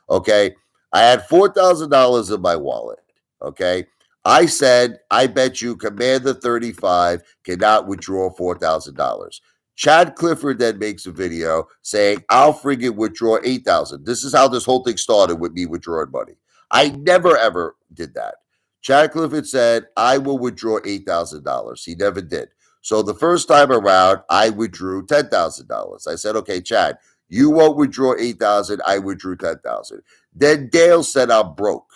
Okay, I had $4,000 in my wallet. Okay, I said, I bet you Commander 35 cannot withdraw $4,000. Chad Clifford then makes a video saying, I'll friggin' withdraw $8,000. This is how this whole thing started with me withdrawing money. I never ever did that. Chad Clifford said, I will withdraw $8,000. He never did. So the first time around, I withdrew $10,000. I said, okay, Chad, you won't withdraw $8,000. I withdrew $10,000. Then Dale said, I'm broke.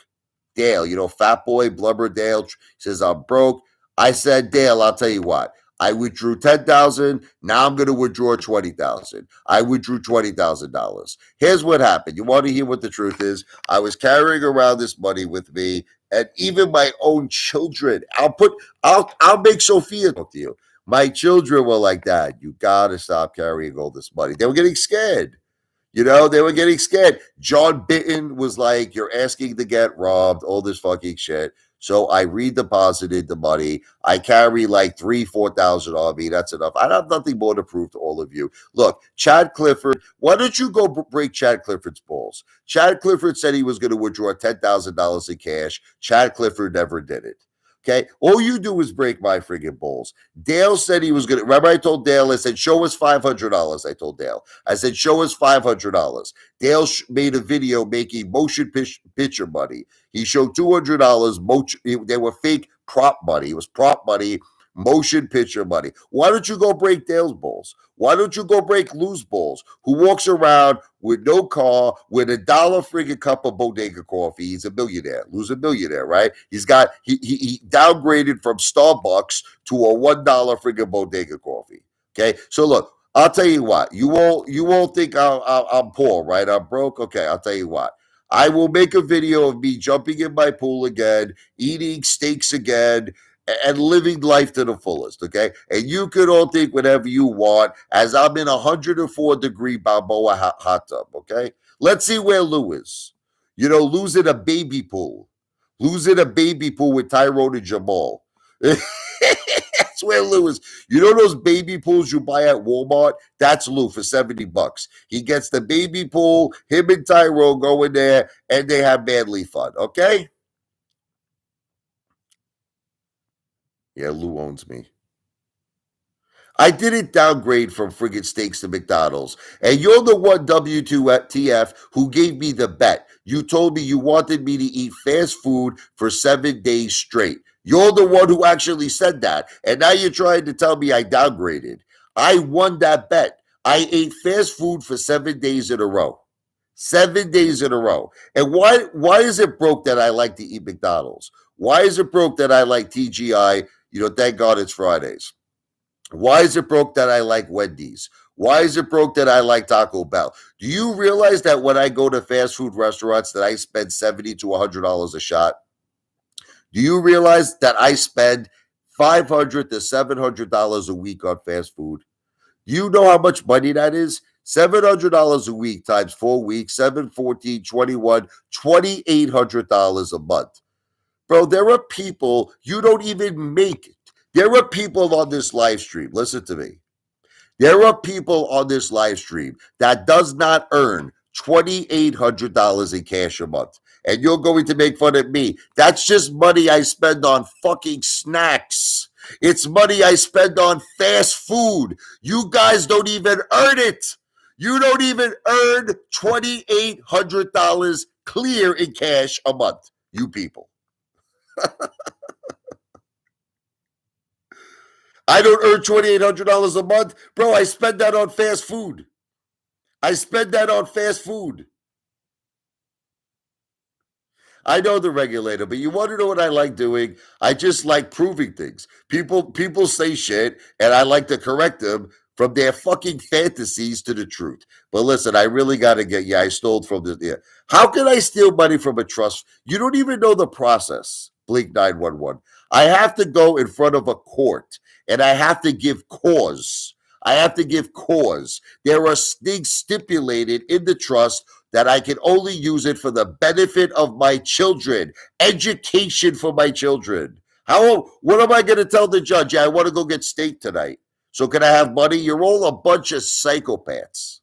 Dale, fat boy, blubber Dale says, I'm broke. I said, Dale, I'll tell you what. I withdrew $10,000. Now I'm going to withdraw $20,000. I withdrew $20,000. Here's what happened. You want to hear what the truth is? I was carrying around this money with me, and even my own children. I'll make Sophia talk to you. My children were like, Dad, you got to stop carrying all this money. They were getting scared. They were getting scared. John Bitton was like, you're asking to get robbed, all this fucking shit. So I redeposited the money. I carry like 4,000 on me. That's enough. I have nothing more to prove to all of you. Look, Chad Clifford, why don't you go break Chad Clifford's balls? Chad Clifford said he was going to withdraw $10,000 in cash. Chad Clifford never did it. Okay, all you do is break my friggin' balls. Dale said he was gonna. Remember, I told Dale. I said, "Show us $500." I told Dale. I said, "Show us $500." Dale made a video making motion picture money. He showed $200. They were fake prop money. It was prop money, motion picture money. Why don't you go break Dale's balls? Why don't you go break Lou's balls? Who walks around with no car, with $1 friggin' cup of bodega coffee? He's a millionaire. Lou's a millionaire, right? He downgraded from Starbucks to a $1 friggin' bodega coffee. Okay, so look, I'll tell you what. You won't think I'm poor, right? I'm broke. Okay, I'll tell you what. I will make a video of me jumping in my pool again, eating steaks again, and living life to the fullest, okay? And you could all think whatever you want as I'm in a 104-degree Balboa hot tub, okay? Let's see where Lou is. Lou's in a baby pool. Lou's in a baby pool with Tyrone and Jamal. That's where Lou is. Those baby pools you buy at Walmart? That's Lou for $70. He gets the baby pool, him and Tyrone go in there, and they have manly fun, okay? Yeah, Lou owns me. I didn't downgrade from friggin' steaks to McDonald's. And you're the one, W2TF, who gave me the bet. You told me you wanted me to eat fast food for 7 days straight. You're the one who actually said that. And now you're trying to tell me I downgraded. I won that bet. I ate fast food for 7 days in a row. 7 days in a row. And why is it broke that I like to eat McDonald's? Why is it broke that I like TGI? Thank God it's Fridays. Why is it broke that I like Wendy's? Why is it broke that I like Taco Bell? Do you realize that when I go to fast food restaurants that I spend $70 to $100 a shot? Do you realize that I spend $500 to $700 a week on fast food? Do you know how much money that is? $700 a week times 4 weeks, 7, 14, 21, $2,800 a month. Bro, there are people you don't even make it. There are people on this live stream. Listen to me. There are people on this live stream that does not earn $2,800 in cash a month. And you're going to make fun of me. That's just money I spend on fucking snacks. It's money I spend on fast food. You guys don't even earn it. You don't even earn $2,800 clear in cash a month. You people. I don't earn $2,800 a month. Bro, I spend that on fast food. I spend that on fast food. I know the regulator, but you want to know what I like doing? I just like proving things. People say shit, and I like to correct them from their fucking fantasies to the truth. But listen, I really got to get, I stole from the, yeah. How can I steal money from a trust? You don't even know the process, Blink 911. I have to go in front of a court and I have to give cause. I have to give cause. There are things stipulated in the trust that I can only use it for the benefit of my children, education for my children. What am I going to tell the judge? Yeah, I want to go get steak tonight. So can I have money? You're all a bunch of psychopaths.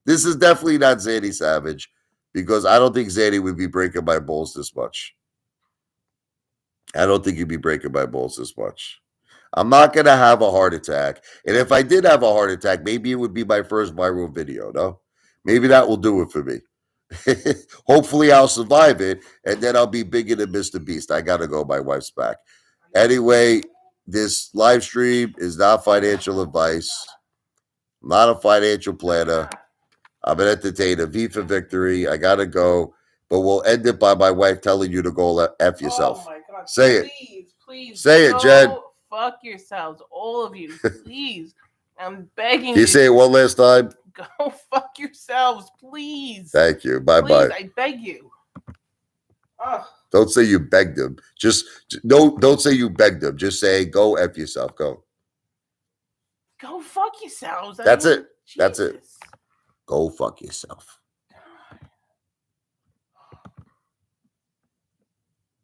This is definitely not Zanny Savage because I don't think Zanny would be breaking my balls this much. I don't think he'd be breaking my balls this much. I'm not going to have a heart attack. And if I did have a heart attack, maybe it would be my first viral video, no? Maybe that will do it for me. Hopefully I'll survive it, and then I'll be bigger than Mr. Beast. I got to go. My wife's back. Anyway, this live stream is not financial advice. I'm not a financial planner. I'm an entertainer. V for victory. I got to go. But we'll end it by my wife telling you to go F yourself. Oh my God. Say please, it. Say it, Jen. Fuck yourselves, all of you. Please. I'm begging you. Can you say it one last time? Go fuck yourselves, please. Thank you. Bye-bye. Please, I beg you. Oh. Don't say you begged them. Don't say you begged them. Just say go F yourself. Go. Go fuck yourselves. That's it. Jesus. That's it. Go fuck yourself.